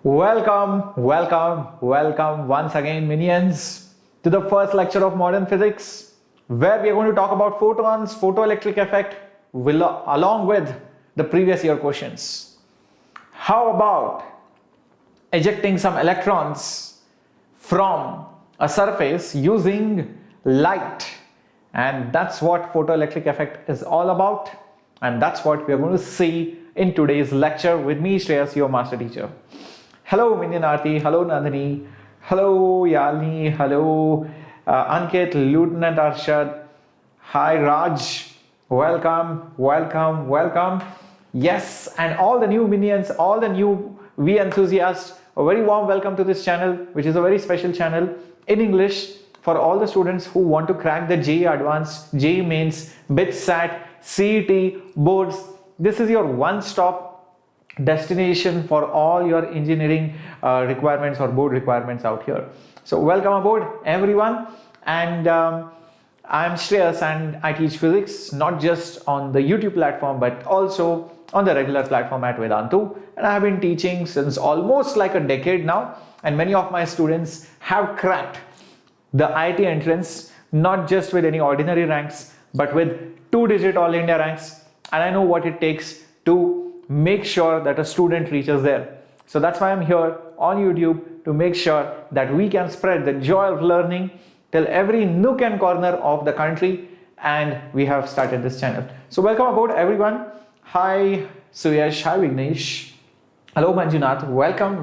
Welcome once again, minions, to the first lecture of modern physics, where we are going to talk about photons, photoelectric effect, along with the previous year questions. How about ejecting some electrons from a surface using light? And that's what photoelectric effect is all about, and that's what we are going to see in today's lecture with me, Shreyas, your master teacher. Hello Minion Aarti, hello Nandini, hello Yalini, hello Ankit, Lieutenant Arshad, hi Raj, welcome. Yes, and all the new minions, all the new V enthusiasts, a very warm welcome to this channel, which is a very special channel in English for all the students who want to crack the JEE Advanced, JEE Mains, BITSAT, CET, boards. This is your one-stop destination for all your engineering requirements or board requirements out here. So welcome aboard everyone, and I'm Shreyas and I teach physics not just on the YouTube platform but also on the regular platform at Vedantu, and I have been teaching since almost like a decade now, and many of my students have cracked the IIT entrance not just with any ordinary ranks but with 2-digit All India ranks, and I know what it takes to make sure that a student reaches there. So that's why I'm here on YouTube, to make sure that we can spread the joy of learning till every nook and corner of the country, and we have started this channel. So welcome aboard everyone. Hi Suyash, hi Vignesh, hello Manjunath, welcome.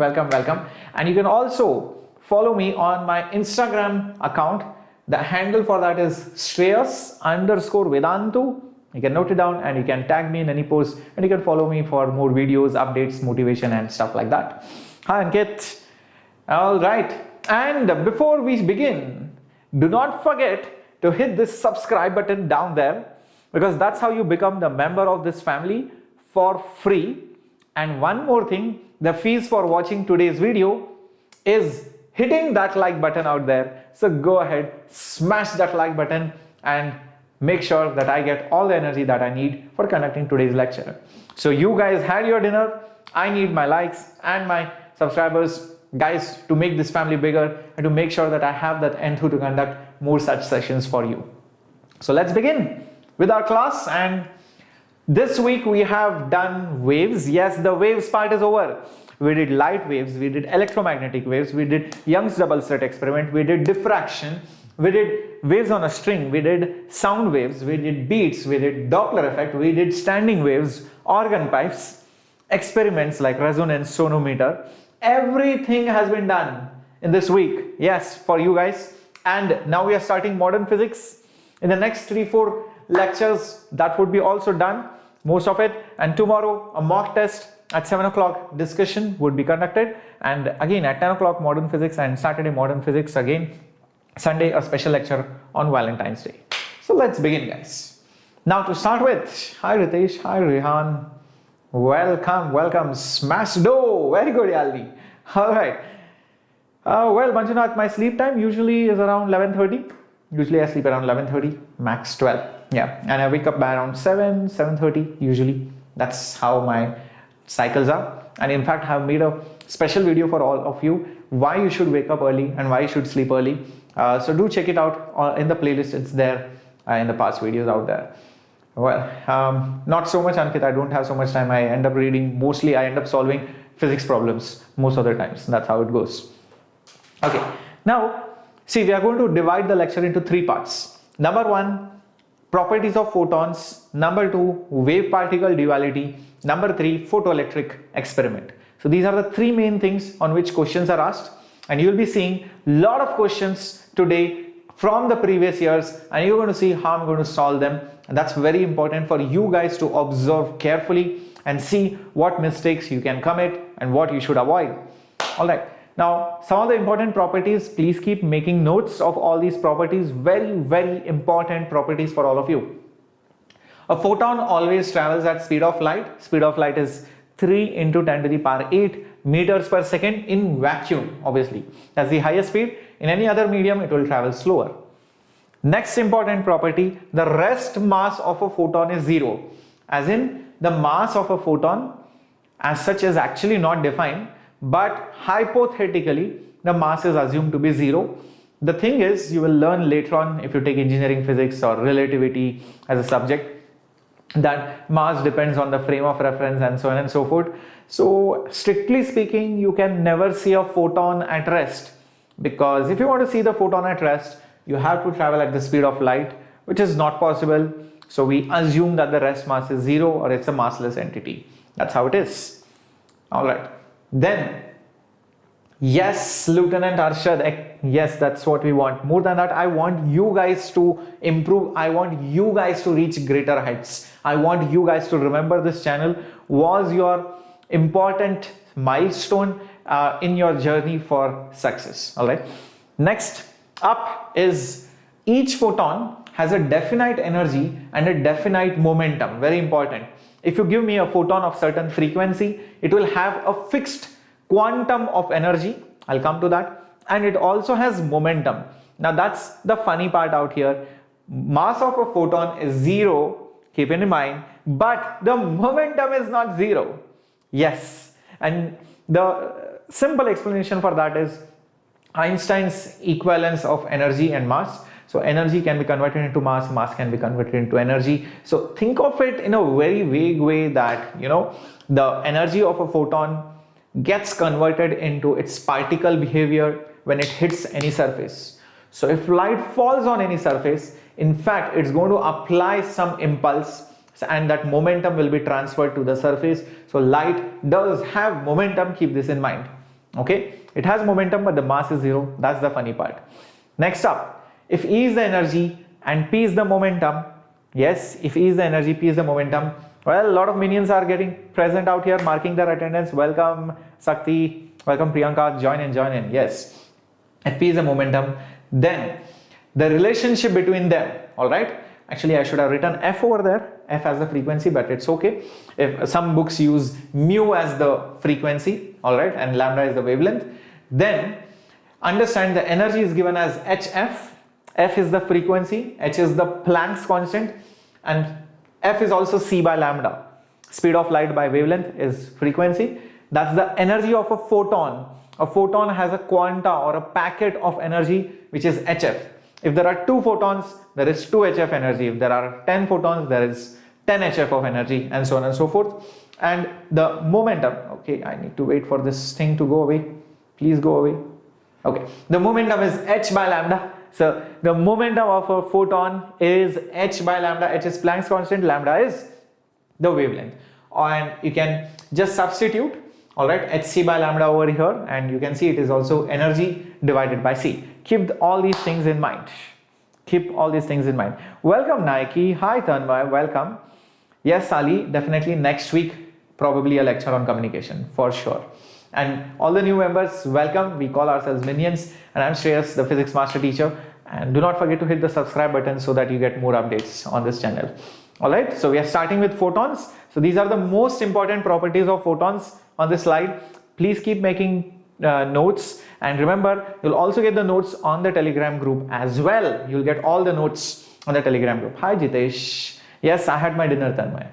And you can also follow me on my Instagram account. The handle for that is Shreyas_Vedantu. You can note it down and you can tag me in any post, and you can follow me for more videos, updates, motivation and stuff like that. Hi Ankit. All right. And before we begin, do not forget to hit this subscribe button down there, because that's how you become the member of this family for free. And one more thing, the fees for watching today's video is hitting that like button out there. So go ahead, smash that like button and make sure that I get all the energy that I need for conducting today's lecture. So you guys had your dinner. I need my likes and my subscribers, guys, to make this family bigger and to make sure that I have that Enthuse to conduct more such sessions for you. So let's begin with our class. And this week we have done waves. Yes, the waves part is over. We did light waves, we did electromagnetic waves, we did Young's double slit experiment, we did diffraction, we did waves on a string, we did sound waves, we did beats, we did Doppler effect, we did standing waves, organ pipes, experiments like resonance, sonometer. Everything has been done in this week, yes, for you guys. And now we are starting modern physics. In the next 3-4 lectures, that would be also done, most of it. And tomorrow, a mock test at 7 o'clock discussion would be conducted. And again at 10 o'clock modern physics, and Saturday modern physics again. Sunday, a special lecture on Valentine's Day. So let's begin, guys. Now to start with, hi Ritesh, hi Rehan, welcome, smash dough, very good Yaldi. All right. Well, Manjunath, my sleep time usually is around 11:30. Usually I sleep around 11:30, max 12. Yeah, and I wake up by around 7:30 usually. That's how my cycles are. And in fact, I have made a special video for all of you, why you should wake up early and why you should sleep early. So do check it out in the playlist. It's there in the past videos out there. Well, not so much, Ankit. I don't have so much time. I end up reading. Mostly I end up solving physics problems most of the times. That's how it goes. Okay. Now, see, we are going to divide the lecture into 3 parts. Number 1, properties of photons. Number 2, wave particle duality. Number 3, photoelectric experiment. So these are the 3 main things on which questions are asked. And you will be seeing a lot of questions today from the previous years, and you're going to see how I'm going to solve them. And that's very important for you guys to observe carefully and see what mistakes you can commit and what you should avoid. All right. Now, some of the important properties, please keep making notes of all these properties. Very important properties for all of you. A photon always travels at speed of light. Speed of light is 3 × 10⁸ meters per second in vacuum, obviously. That's the highest speed. In any other medium, it will travel slower. Next important property, the rest mass of a photon is 0. As in, the mass of a photon as such is actually not defined, but hypothetically the mass is assumed to be 0. The thing is, you will learn later on if you take engineering physics or relativity as a subject, that mass depends on the frame of reference and so on and so forth. So strictly speaking, you can never see a photon at rest, because if you want to see the photon at rest, you have to travel at the speed of light, which is not possible. So we assume that the rest mass is 0, or it's a massless entity. That's how it is. All right. Then, yes, Lieutenant Arshad, yes, that's what we want. More than that, I want you guys to improve. I want you guys to reach greater heights. I want you guys to remember this channel was your important milestone in your journey for success. All right. Next up is, each photon has a definite energy and a definite momentum. Very important. If you give me a photon of certain frequency, it will have a fixed quantum of energy. I'll come to that. And it also has momentum. Now that's the funny part out here. Mass of a photon is 0, keep it in mind, but the momentum is not 0. Yes. And the simple explanation for that is Einstein's equivalence of energy and mass. So energy can be converted into mass, mass can be converted into energy. So think of it in a very vague way that, the energy of a photon gets converted into its particle behavior when it hits any surface. So if light falls on any surface, in fact, it's going to apply some impulse, and that momentum will be transferred to the surface. So light does have momentum, keep this in mind. Okay, it has momentum, but the mass is 0. That's the funny part. Next up, if E is the energy and P is the momentum, yes, if E is the energy, P is the momentum, well, a lot of minions are getting present out here, marking their attendance. Welcome Sakti, welcome Priyanka, join in, yes. If P is the momentum, then the relationship between them, all right, actually I should have written F over there, F as the frequency, but it's okay. If some books use mu as the frequency, all right, and lambda is the wavelength, then understand the energy is given as HF. F is the frequency, H is the Planck's constant, and F is also c by lambda. Speed of light by wavelength is frequency. That's the energy of a photon. A photon has a quanta or a packet of energy which is HF. If there are 2 photons, there is 2 HF energy. If there are 10 photons, there is 10 HF of energy, and so on and so forth. And the momentum, okay, I need to wait for this thing to go away. Please go away. Okay, the momentum is h by lambda. So the momentum of a photon is h by lambda. H is Planck's constant, lambda is the wavelength. And you can just substitute, all right, hc by lambda over here, and you can see it is also energy divided by c. Keep all these things in mind. Keep all these things in mind. Welcome Nike. Hi Tanmay, welcome. Yes, Ali, definitely next week, probably a lecture on communication for sure. And all the new members, welcome. We call ourselves minions, and I'm Shreyas, the physics master teacher. And do not forget to hit the subscribe button so that you get more updates on this channel. All right, so we are starting with photons. So these are the most important properties of photons on this slide. Please keep making notes, and remember, you'll also get the notes on the Telegram group as well. You'll get all the notes on the Telegram group. Hi Jitesh. Yes, I had my dinner, Tanmay.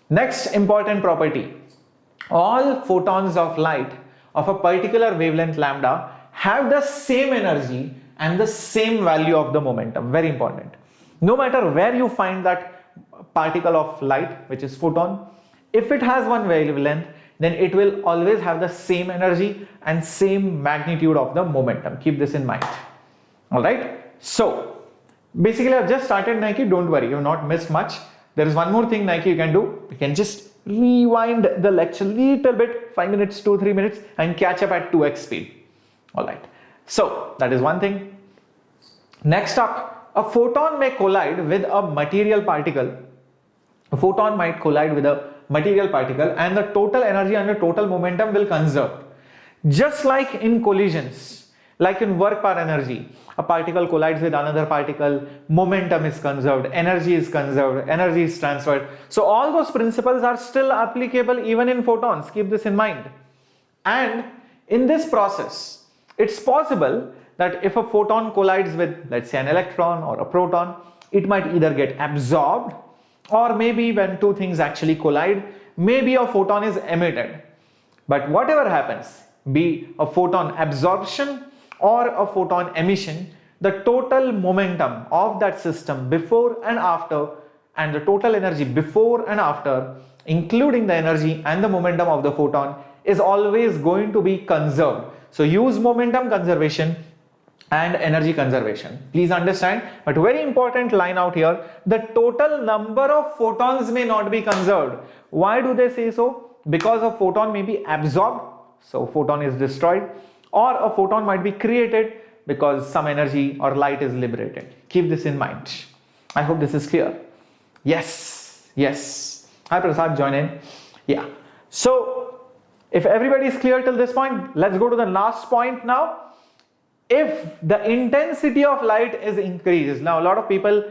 Next important property. All photons of light of a particular wavelength lambda have the same energy and the same value of the momentum. Very important. No matter where you find that particle of light, which is photon, if it has one wavelength, then it will always have the same energy and same magnitude of the momentum. Keep this in mind. All right. So basically I've just started, Nike. Don't worry, you've not missed much. There is one more thing, Nike, you can do. You can just rewind the lecture a little bit, 5 minutes, 2-3 minutes, and catch up at 2x speed. All right. So that is one thing. Next up, a photon may collide with a material particle. A photon might collide with a material particle, and the total energy and the total momentum will conserve. Just like in collisions, like in work per energy, a particle collides with another particle, momentum is conserved, energy is conserved, energy is transferred. So all those principles are still applicable even in photons. Keep this in mind. And in this process, it's possible that if a photon collides with, let's say, an electron or a proton, it might either get absorbed, or maybe when two things actually collide, maybe a photon is emitted. But whatever happens, be a photon absorption or a photon emission, the total momentum of that system before and after, and the total energy before and after, including the energy and the momentum of the photon, is always going to be conserved. So use momentum conservation and energy conservation. Please understand, but very important line out here, the total number of photons may not be conserved. Why do they say so? Because a photon may be absorbed, so photon is destroyed, or a photon might be created because some energy or light is liberated. Keep this in mind. I hope this is clear. Yes, yes. Hi Prasad, join in. Yeah. So if everybody is clear till this point, let's go to the last point now. If the intensity of light is increased, now a lot of people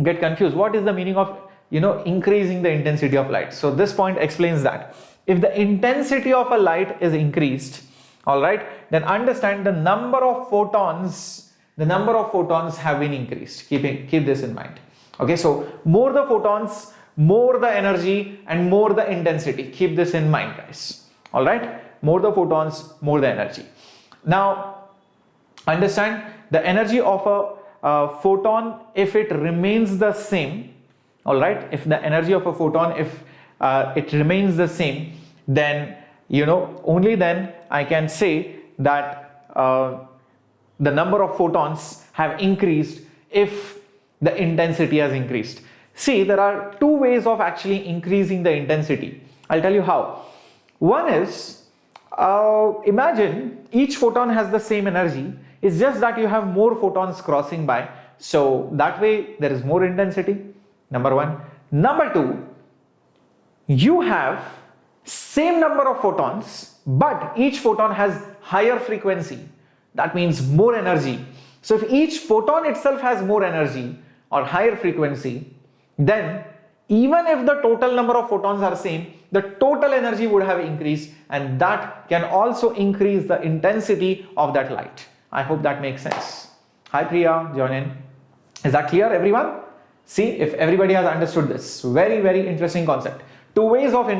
get confused. What is the meaning of increasing the intensity of light? So this point explains that. If the intensity of a light is increased, all right, then understand the number of photons have been increased. Keep this in mind. Okay, so more the photons, more the energy, and more the intensity. Keep this in mind, guys. All right, more the photons, more the energy. Now understand the energy of a photon, if it remains the same, all right, if the energy of a photon, if it remains the same, then only then I can say that the number of photons have increased if the intensity has increased. See, there are two ways of actually increasing the intensity. I'll tell you how. One is, imagine each photon has the same energy. It's just that you have more photons crossing by. So that way there is more intensity. Number one. Number two, you have same number of photons, but each photon has higher frequency. That means more energy. So if each photon itself has more energy or higher frequency, then even if the total number of photons are same, the total energy would have increased, and that can also increase the intensity of that light. I hope that makes sense. Hi Priya, join in. Is that clear, everyone? See, if everybody has understood this, very, very interesting concept. Two ways of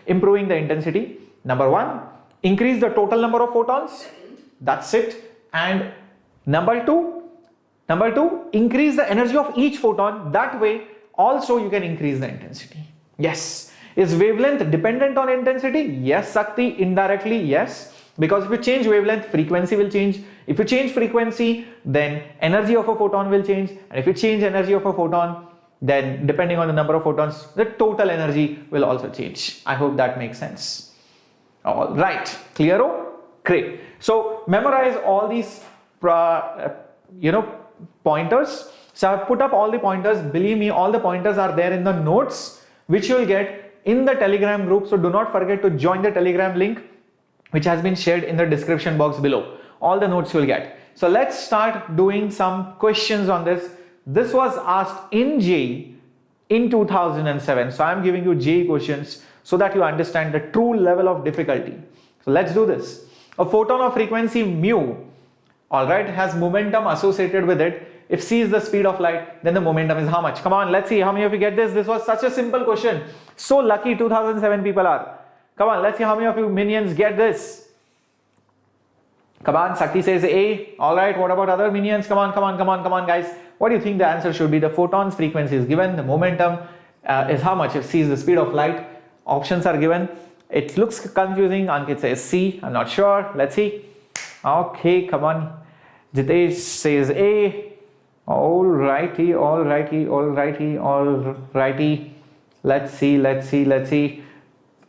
improving the intensity. Number one, increase the total number of photons. That's it. And number two, increase the energy of each photon. That way also you can increase the intensity. Yes. Is wavelength dependent on intensity? Yes, Sakti, indirectly, yes. Because if you change wavelength, frequency will change. If you change frequency, then energy of a photon will change. And if you change energy of a photon, then depending on the number of photons, the total energy will also change. I hope that makes sense. All right, clear? Great. So memorize all these pointers. So I've put up all the pointers. Believe me, all the pointers are there in the notes which you will get in the Telegram group. So do not forget to join the Telegram link which has been shared in the description box below. All the notes you will get. So let's start doing some questions on this. This was asked in JEE in 2007. So I'm giving you JEE questions so that you understand the true level of difficulty. So let's do this. A photon of frequency mu, all right, has momentum associated with it. If c is the speed of light, then the momentum is how much? Come on, let's see how many of you get this. This was such a simple question. So lucky 2007 people are. Come on, let's see how many of you minions get this. Come on, Sakti says A. All right, what about other minions? Come on, guys. What do you think the answer should be? The photon's frequency is given. The momentum is how much? If c is the speed of light, options are given. It looks confusing. Ankit says C. I'm not sure. Let's see. Okay, come on. Jitesh says A. Alrighty. Let's see.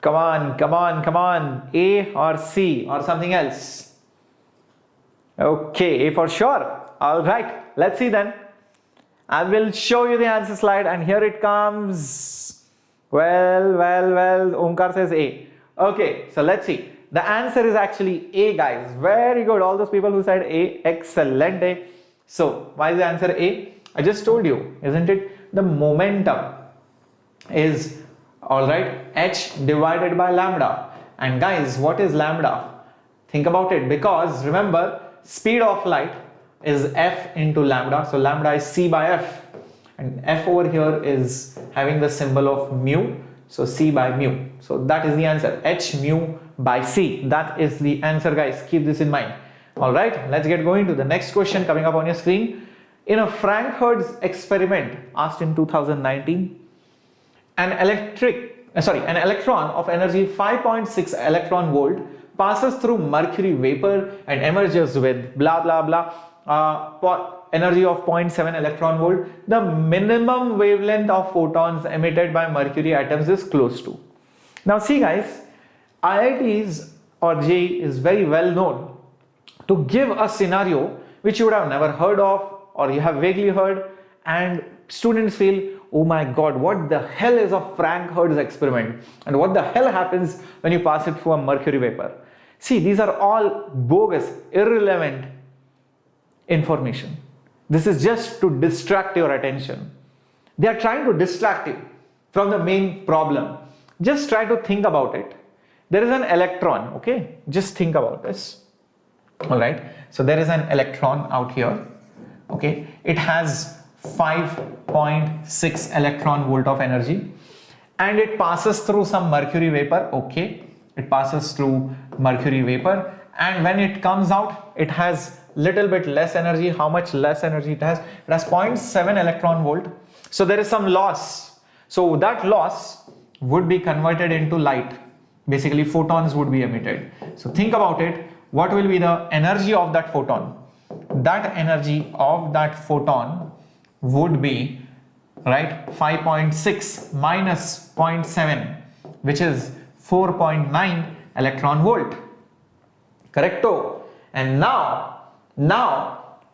Come on. A or C or something else. Okay, A for sure. Alright, let's see then. I will show you the answer slide and here it comes. Well, Omkar says A. Okay, so let's see. The answer is actually A, guys. Very good. All those people who said A, excellent A. So, why is the answer A? I just told you, isn't it? The momentum is, alright, h divided by lambda. And guys, what is lambda? Think about it, because remember, speed of light is f into lambda. So, lambda is c by f. And f over here is having the symbol of mu. So C by mu. So that is the answer. H mu by C. That is the answer, guys. Keep this in mind. Alright, let's get going to the next question coming up on your screen. In a Frank Hertz experiment asked in 2019, an electron of energy 5.6 electron volt passes through mercury vapor and emerges with blah blah blah energy of 0.7 electron volt. The minimum wavelength of photons emitted by mercury atoms is close to. Now see, guys, IITs or JEE is very well known to give a scenario which you would have never heard of or you have vaguely heard, and students feel, oh my god, what the hell is a Frank Hertz experiment and what the hell happens when you pass it through a mercury vapor. See, these are all bogus, irrelevant information. This is just to distract your attention. They are trying to distract you from the main problem. Just try to think about it. There is an electron, okay? Just think about this. Alright, so there is an electron out here, okay? It has 5.6 electron volt of energy and it passes through some mercury vapor, okay? It passes through mercury vapor, and when it comes out, it has little bit less energy. How much less energy it has? It has 0.7 electron volt. So there is some loss. So that loss would be converted into light. Basically, photons would be emitted. So think about it. What will be the energy of that photon? That energy of that photon would be, right, 5.6 minus 0.7, which is 4.9 electron volt. Correcto? And now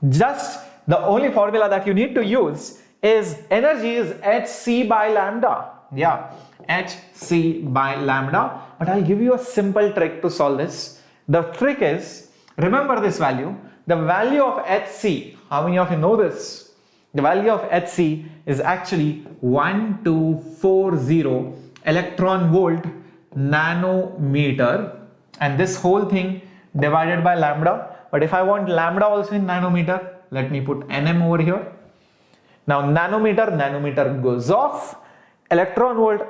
just the only formula that you need to use is energy is hc by lambda. Yeah, hc by lambda. But I'll give you a simple trick to solve this. The trick is, remember this value. The value of hc, how many of you know this? The value of hc is actually 1240 electron volt nanometer, and this whole thing divided by lambda. But if I want lambda also in nanometer, let me put nm over here. Now nanometer goes off, electron volt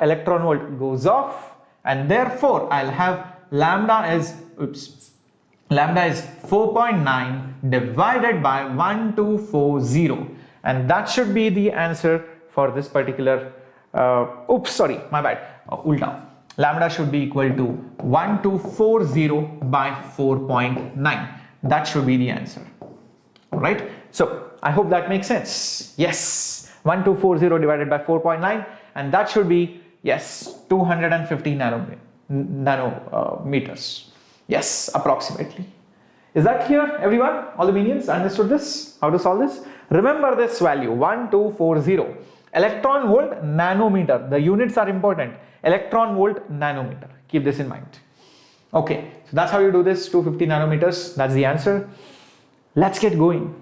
goes off, and therefore I'll have lambda is 4.9 divided by 1240, and that should be the answer for this particular ulta. Lambda should be equal to 1240 by 4.9. That should be the answer. Alright, so I hope that makes sense. Yes, 1240 divided by 4.9, and that should be, yes, 250 nanometers. Yes, approximately. Is that clear, everyone? All the minions understood this? How to solve this? Remember this value, 1240. Electron volt nanometer. The units are important. Electron volt nanometer. Keep this in mind. Okay, so that's how you do this. 250 nanometers. That's the answer. Let's get going.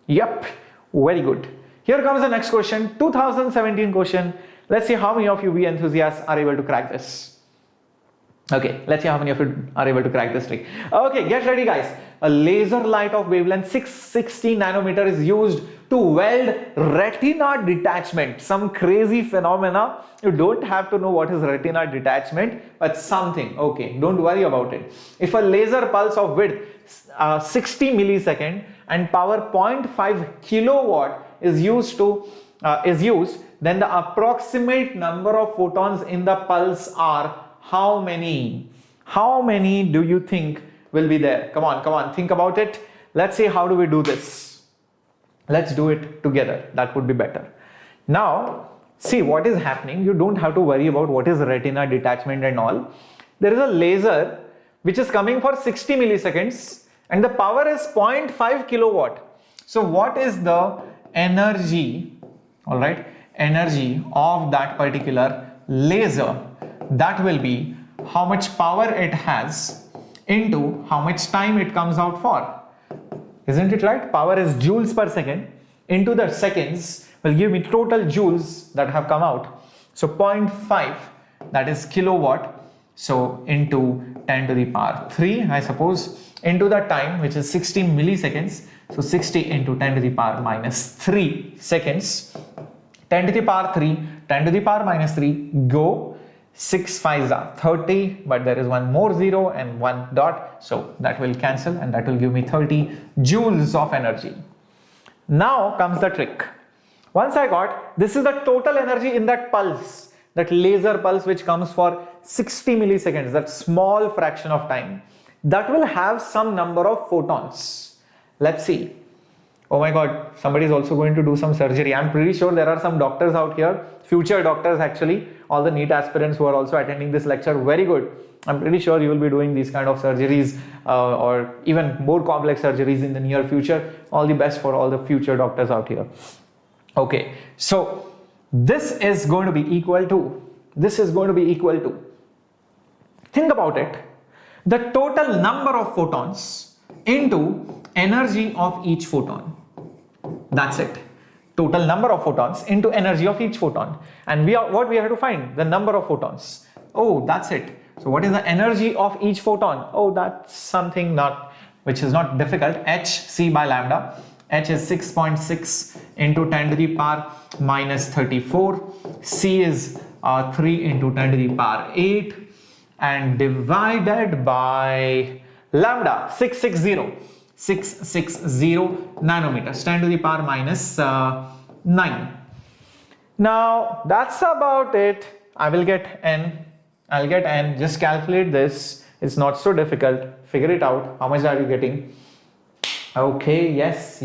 Yep, very good. Here comes the next question. 2017 question. Let's see how many of you VE enthusiasts are able to crack this. Okay, let's see how many of you are able to crack this trick. Okay, get ready, guys. A laser light of wavelength 660 nanometer is used to weld retina detachment. Some crazy phenomena. You don't have to know what is retina detachment, but something. Okay, don't worry about it. If a laser pulse of width 60 millisecond and power 0.5 kilowatt is used, then the approximate number of photons in the pulse are how many? How many do you think will be there? Come on, think about it. Let's see, how do we do this? Let's do it together. That would be better. Now, see what is happening. You don't have to worry about what is retina detachment and all. There is a laser which is coming for 60 milliseconds and the power is 0.5 kilowatt. So what is the energy, all right, energy of that particular laser? That will be how much power it has into how much time it comes out for. Isn't it right? Power is joules per second into the seconds will give me total joules that have come out. So 0.5, that is kilowatt. So into 10 to the power 3, I suppose, into the time, which is 60 milliseconds. So 60 into 10 to the power minus 3 seconds. 10 to the power 3, 10 to the power minus 3, go. 6 5s are 30, but there is one more 0 and one dot, so that will cancel and that will give me 30 joules of energy. Now comes the trick. Once I got, this is the total energy in that pulse, that laser pulse which comes for 60 milliseconds, that small fraction of time, that will have some number of photons. Let's see. Oh my god, somebody is also going to do some surgery. I'm pretty sure there are some doctors out here, future doctors actually, all the NEET aspirants who are also attending this lecture. Very good. I'm pretty sure you will be doing these kind of surgeries or even more complex surgeries in the near future. All the best for all the future doctors out here. Okay, so this is going to be equal to, think about it, the total number of photons into energy of each photon. That's it. Total number of photons into energy of each photon. And what we have to find? The number of photons. Oh, that's it. So what is the energy of each photon? Oh, that's something which is not difficult. H C by lambda. H is 6.6 into 10 to the power minus 34. C is 3 into 10 to the power 8 and divided by lambda 660 nanometers, 10 to the power minus 9. Now that's about it. I will get n. I'll get n. Just calculate this. It's not so difficult. Figure it out. How much are you getting? Okay, yes.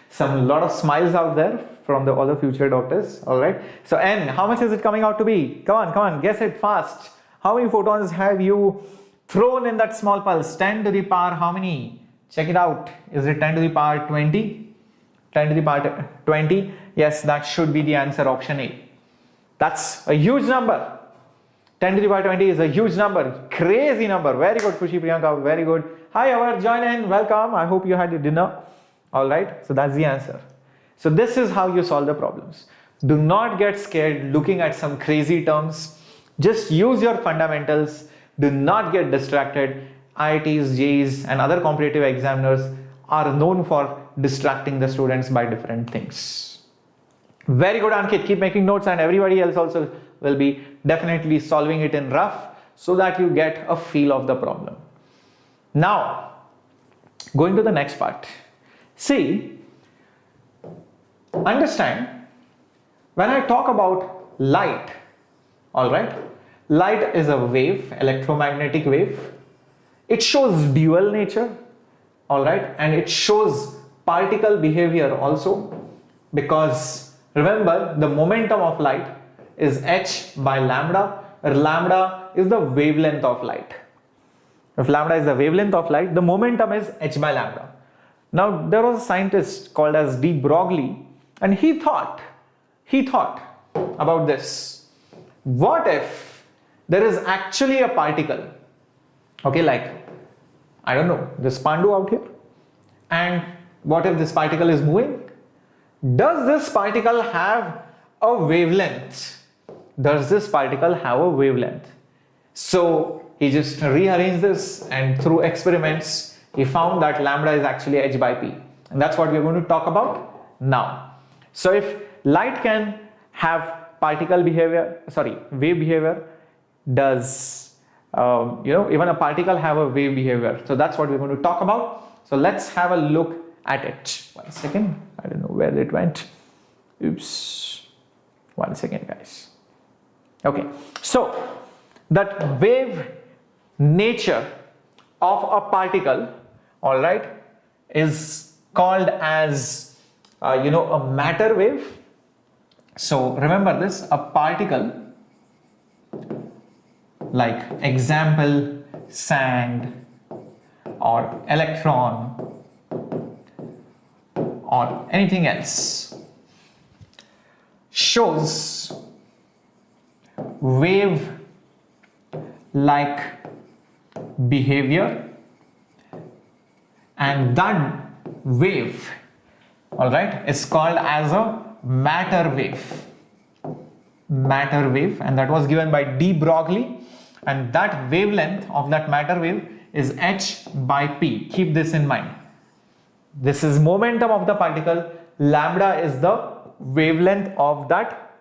Some lot of smiles out there from all the future doctors. All right. So n, how much is it coming out to be? Come on, guess it fast. How many photons have you thrown in that small pulse? 10 to the power how many? Check it out. Is it 10 to the power 20? 10 to the power 20? Yes, that should be the answer, option A. That's a huge number. 10 to the power 20 is a huge number. Crazy number. Very good, Khushi Priyanka. Very good. Hi, Avar. Join in. Welcome. I hope you had your dinner. All right. So that's the answer. So this is how you solve the problems. Do not get scared looking at some crazy terms. Just use your fundamentals. Do not get distracted. IITs, JEEs and other competitive examiners are known for distracting the students by different things. Very good, Ankit. Keep making notes and everybody else also will be definitely solving it in rough so that you get a feel of the problem. Now, going to the next part. See, understand, when I talk about light, all right, light is a wave, electromagnetic wave. It shows dual nature, all right, and it shows particle behavior also, because remember the momentum of light is h by lambda, where lambda is the wavelength of light. If lambda is the wavelength of light, the momentum is h by lambda. Now there was a scientist called as Broglie, and he thought about this. What if there is actually a particle, okay, like, I don't know, this Pandu out here, and what if this particle is moving? Does this particle have a wavelength? Does this particle have a wavelength? So he just rearranged this, and through experiments he found that lambda is actually h by p, and that's what we're going to talk about now. So if light can have particle behavior, wave behavior, does even a particle have a wave behavior? So that's what we're going to talk about. So let's have a look at it. 1 second, I don't know where it went. Oops. 1 second, guys. Okay, so that wave nature of a particle, all right, is called as a matter wave. So remember this, a particle, like example sand or electron or anything else, shows wave like behavior, and that wave, all right, is called as a matter wave, and that was given by Broglie, and that wavelength of that matter wave is h by p. Keep this in mind. This is momentum of the particle, lambda is the wavelength of that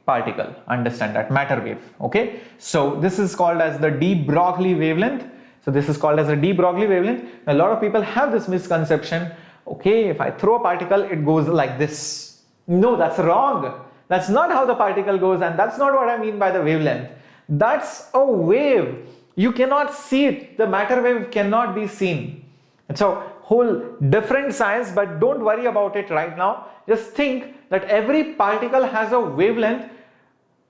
particle. Understand that, matter wave. Okay, so this is called as the de Broglie wavelength. So this is called as a de Broglie wavelength. A lot of people have this misconception. Okay, if I throw a particle, it goes like this. No, that's wrong. That's not how the particle goes, and that's not what I mean by the wavelength. That's a wave. You cannot see it. The matter wave cannot be seen. It's a whole different science, but don't worry about it right now. Just think that every particle has a wavelength.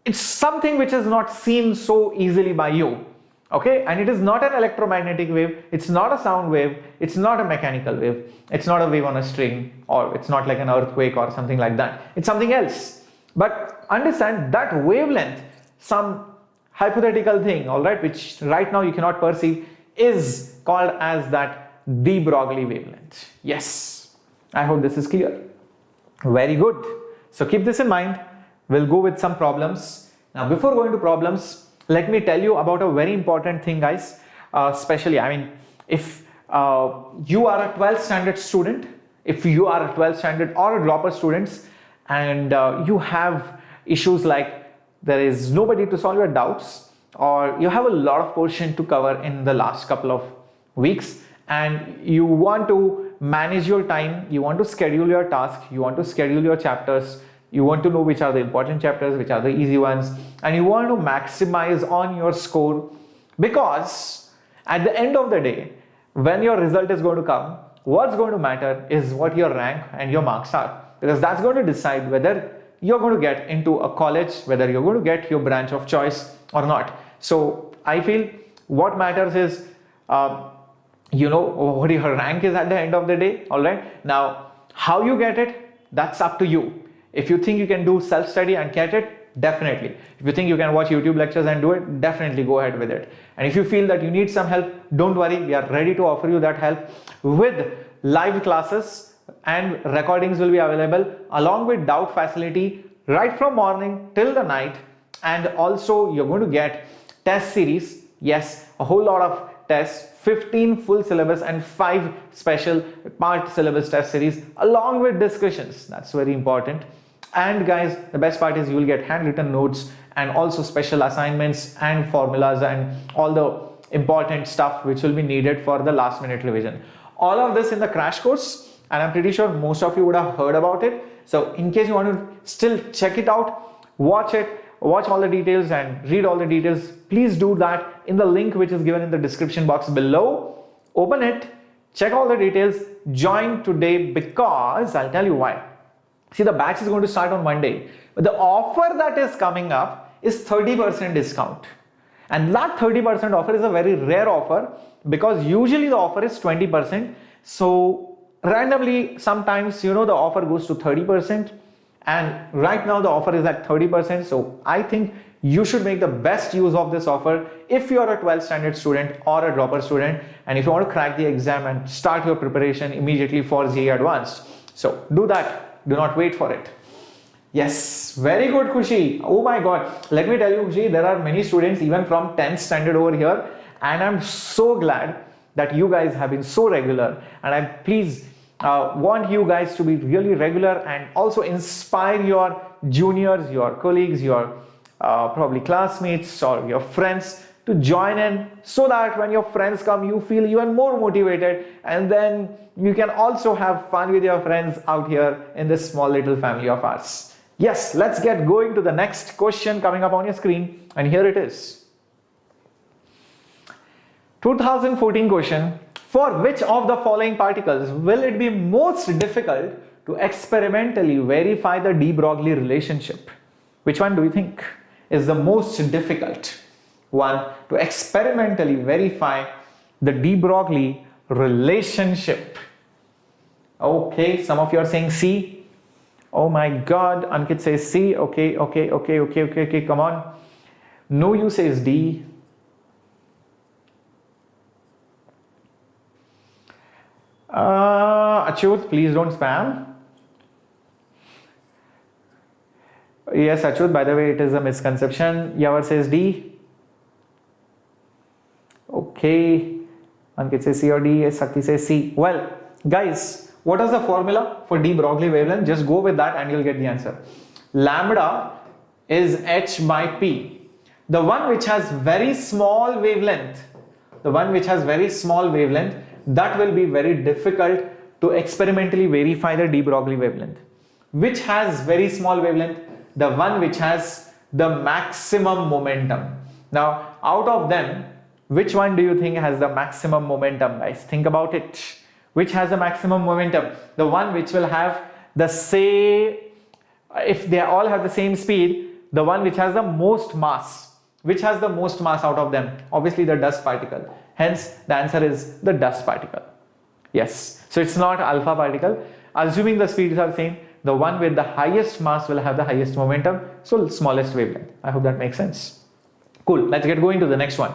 It's something which is not seen so easily by you. Okay, and it is not an electromagnetic wave, it's not a sound wave, it's not a mechanical wave, it's not a wave on a string, or it's not like an earthquake or something like that. It's something else. But understand that wavelength, some hypothetical thing, all right, which right now you cannot perceive, is called as that de Broglie wavelength. Yes, I hope this is clear. Very good. So keep this in mind. We'll go with some problems. Now, before going to problems, let me tell you about a very important thing, guys. Especially, I mean, if you are a 12th standard student, if you are a 12th standard or a dropper students, and you have issues like there is nobody to solve your doubts, or you have a lot of portion to cover in the last couple of weeks, and you want to manage your time, you want to schedule your task, you want to schedule your chapters, you want to know which are the important chapters, which are the easy ones, and you want to maximize on your score, because at the end of the day, when your result is going to come, what's going to matter is what your rank and your marks are, because that's going to decide whether you're going to get into a college, whether you're going to get your branch of choice or not. So I feel what matters is you know what your rank is at the end of the day. All right, now how you get it, that's up to you. If you think you can do self-study and get it, definitely. If you think you can watch YouTube lectures and do it, definitely go ahead with it. And if you feel that you need some help, don't worry, we are ready to offer you that help with live classes, and recordings will be available along with doubt facility right from morning till the night. And also you're going to get test series. Yes, a whole lot of tests, 15 full syllabus and 5 special part syllabus test series along with discussions. That's very important. And guys, the best part is you will get handwritten notes and also special assignments and formulas and all the important stuff which will be needed for the last minute revision. All of this in the crash course, and I'm pretty sure most of you would have heard about it. So in case you want to still check it out, watch all the details and read all the details, please do that in the link which is given in the description box below. Open it, check all the details, join today, because I'll tell you why. See, the batch is going to start on Monday, but the offer that is coming up is 30% discount. And that 30% offer is a very rare offer, because usually the offer is 20%. So randomly, sometimes, you know, the offer goes to 30%. And right now the offer is at 30%. So I think you should make the best use of this offer if you are a 12th standard student or a dropper student, and if you want to crack the exam and start your preparation immediately for JEE Advanced. So do that. Do not wait for it. Yes, very good, Khushi. Oh my God. Let me tell you, Khushi, there are many students even from 10th standard over here, and I'm so glad that you guys have been so regular, and I please want you guys to be really regular and also inspire your juniors, your colleagues, your probably classmates or your friends to join in, so that when your friends come, you feel even more motivated, and then you can also have fun with your friends out here in this small little family of ours. Yes, let's get going to the next question coming up on your screen, and here it is. 2014 question. For which of the following particles will it be most difficult to experimentally verify the de Broglie relationship? Which one do you think is the most difficult one to experimentally verify the de Broglie relationship? Okay, some of you are saying C. Oh my God, Ankit says C. Okay, come on. No, you says D. Achut, please don't spam. Yes, Achut, by the way, it is a misconception. Yavar says D. Okay, Ankit says C or D. Sakti says C. Well, guys, what is the formula for de Broglie wavelength? Just go with that and you'll get the answer. Lambda is h by p. The one which has very small wavelength, that will be very difficult to experimentally verify the de Broglie wavelength. Which has very small wavelength? The one which has the maximum momentum. Now, out of them, which one do you think has the maximum momentum, guys? Think about it. Which has the maximum momentum? The one which will have the same, if they all have the same speed, the one which has the most mass. Which has the most mass out of them? Obviously the dust particle. Hence, the answer is the dust particle. Yes. So it's not alpha particle. Assuming the speeds are same, the one with the highest mass will have the highest momentum. So smallest wavelength. I hope that makes sense. Cool. Let's get going to the next one.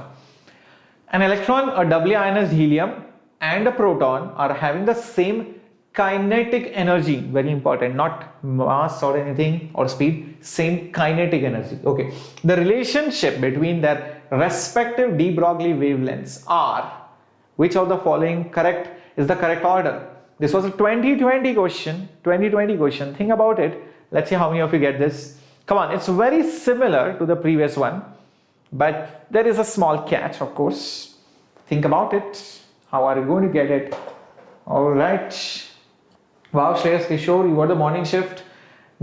An electron, a doubly ionized helium, and a proton are having the same kinetic energy. Very important, not mass or anything or speed, same kinetic energy. Okay. The relationship between their respective de Broglie wavelengths are, which of the following is the correct order? This was a 2020 question. Think about it. Let's see how many of you get this. Come on, it's very similar to the previous one, but there is a small catch, of course. Think about it. How are you going to get it? All right. Wow, Shreyas, Kishore, you got the morning shift.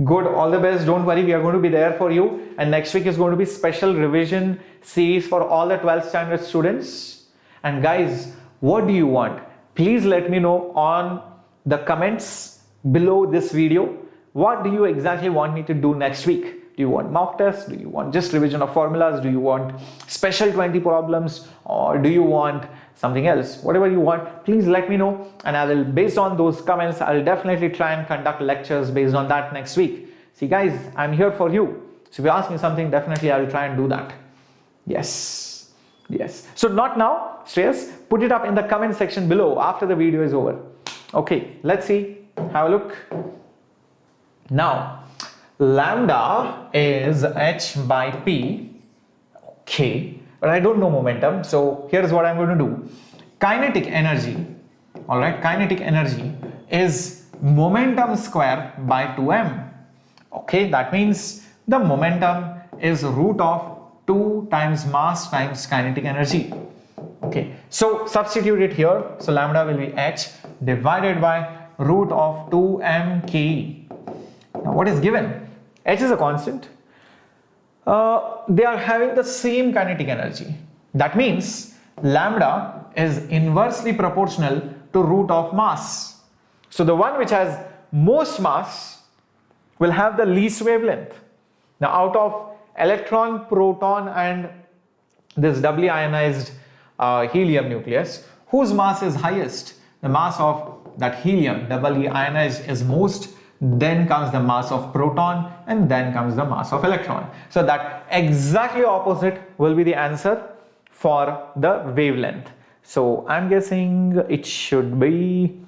Good, all the best. Don't worry, we are going to be there for you. And next week is going to be special revision series for all the 12th standard students. And guys, what do you want? Please let me know on the comments below this video. What do you exactly want me to do next week? Do you want mock tests? Do you want just revision of formulas? Do you want special 20 problems? Or do you want something else? Whatever you want, please let me know. And I will, based on those comments, I'll definitely try and conduct lectures based on that next week. See guys, I'm here for you. So if you ask me something, definitely I will try and do that. Yes. Yes. So not now, Shreyas, put it up in the comment section below after the video is over. Okay, let's see. Have a look. Now, lambda is h by p. Okay, but I don't know momentum. So here's what I'm going to do. Kinetic energy, all right, kinetic energy is momentum square by 2m. Okay, that means the momentum is root of 2 times mass times kinetic energy. Okay, so substitute it here. So lambda will be h divided by root of 2m/k. Now what is given? H is a constant. They are having the same kinetic energy. That means lambda is inversely proportional to root of mass. So the one which has most mass will have the least wavelength. Now out of electron, proton and this doubly ionized helium nucleus, whose mass is highest? The mass of that helium doubly ionized is most, then comes the mass of proton, and then comes the mass of electron. So that exactly opposite will be the answer for the wavelength. So I'm guessing it should be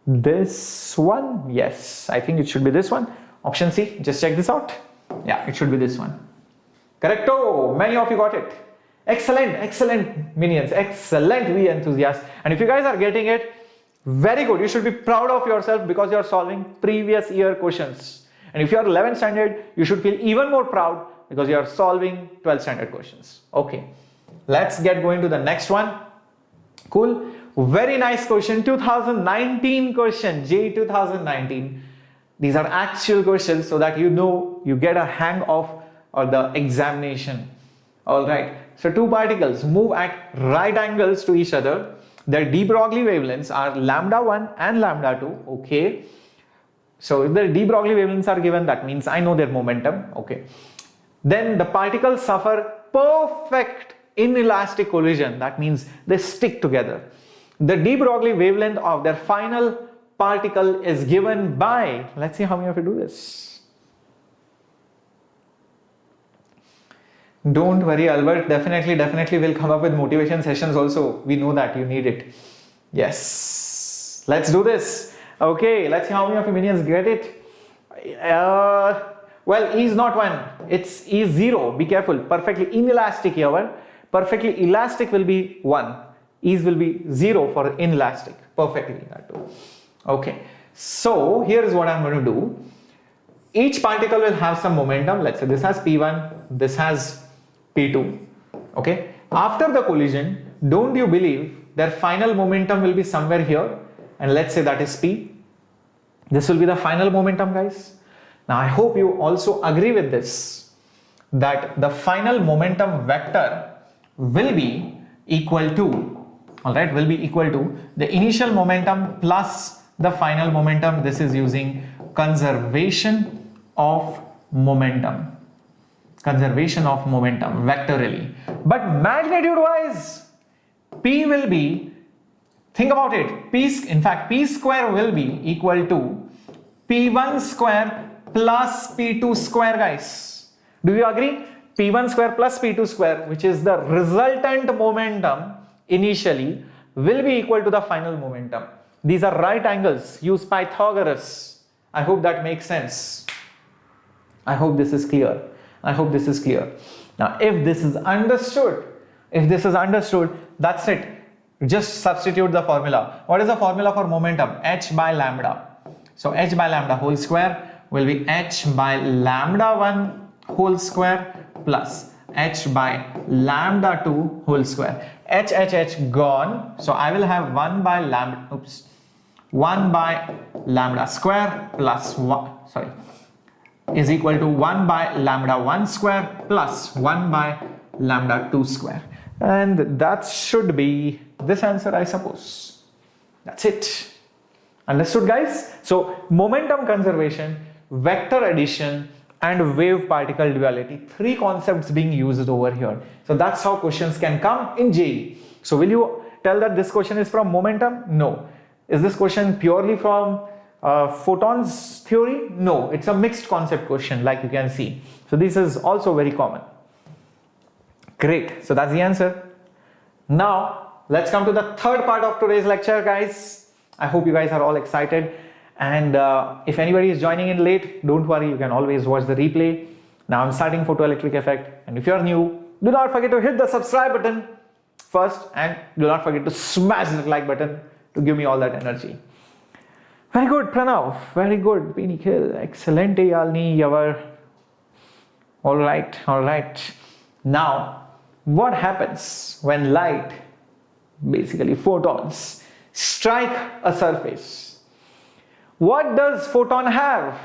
this one. Yes, I think it should be this one. Option C, just check this out. Yeah, it should be this one. Correcto, many of you got it. Excellent, excellent minions, excellent we enthusiasts. And if you guys are getting it, very good. You should be proud of yourself because you are solving previous year questions. And if you are 11th standard, you should feel even more proud because you are solving 12th standard questions. Okay, let's get going to the next one. Cool. Very nice question. 2019 question. JEE 2019. These are actual questions so that you know, you get a hang of the examination. All right. So two particles move at right angles to each other. Their de Broglie wavelengths are lambda 1 and lambda 2. Okay. So if the de Broglie wavelengths are given, that means I know their momentum. Okay. Then the particles suffer perfect inelastic collision. That means they stick together. The de Broglie wavelength of their final particle is given by, let's see how many of you do this. Don't worry, Albert, definitely will come up with motivation sessions also. We know that you need it. Yes, let's do this. Okay, let's see how many of you minions get it. Well, E is not 1, it's E is 0. Be careful, perfectly inelastic here. Perfectly elastic will be 1. E's will be 0 for inelastic. Perfectly that too. Okay, so here is what I'm going to do. each particle will have some momentum. Let's say this has P1, this has P2. Okay. After the collision, don't you believe their final momentum will be somewhere here, and let's say that is P. This will be the final momentum, guys. Now I hope you also agree with this, that the final momentum vector will be equal to, alright, will be equal to the initial momentum plus the final momentum. This is using conservation of momentum. Conservation of momentum vectorially. But magnitude wise, P will be, think about it, in fact P square will be equal to P1 square plus P2 square, guys. Do you agree? P1 square plus P2 square, which is the resultant momentum initially, will be equal to the final momentum. These are right angles. Use Pythagoras. I hope that makes sense. I hope this is clear. I hope this is clear. Now, if this is understood, that's it. Just substitute the formula. What is the formula for momentum? H by lambda. So H by lambda whole square will be H by lambda 1 whole square plus H by lambda 2 whole square. H gone. So I will have 1 by lambda square plus 1, is equal to 1 by lambda 1 square plus 1 by lambda 2 square. And that should be this answer, I suppose. That's it. Understood, guys? So momentum conservation, vector addition, and wave particle duality, 3 concepts being used over here. So that's how questions can come in JEE. So will you tell that this question is from momentum? No. Is this question purely from photons theory? No, it's a mixed concept question, like you can see. So this is also very common. Great, so that's the answer. Now let's come to the third part of today's lecture, guys. I hope you guys are all excited, and if anybody is joining in late, don't worry, you can always watch the replay. Now I'm starting photoelectric effect, and if you're new, do not forget to hit the subscribe button first, and do not forget to smash the like button to give me all that energy. Very good, Pranav. Very good. Beanie Kill. Excellent, Yalni Yavar. All right. Now, what happens when light, basically photons, strike a surface? What does photon have?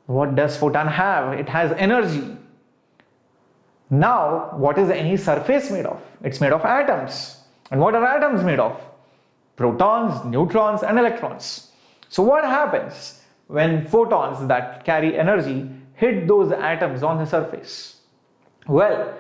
What does photon have? It has energy. Now, what is any surface made of? It's made of atoms. And what are atoms made of? Protons, neutrons, and electrons. So what happens when photons that carry energy hit those atoms on the surface? Well,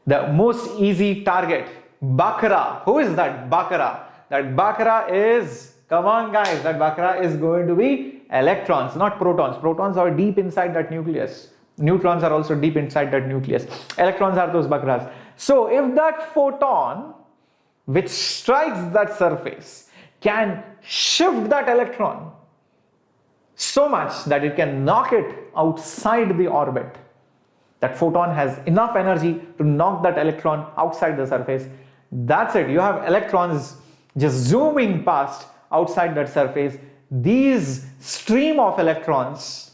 the most easy target, Baccarat. Who is that Baccarat? That Baccarat is, come on guys, that Baccarat is going to be electrons, not protons. Protons are deep inside that nucleus. Neutrons are also deep inside that nucleus. Electrons are those Baccarats. So if that photon which strikes that surface can shift that electron so much that it can knock it outside the orbit, that photon has enough energy to knock that electron outside the surface. That's it. You have electrons just zooming past outside that surface. These stream of electrons,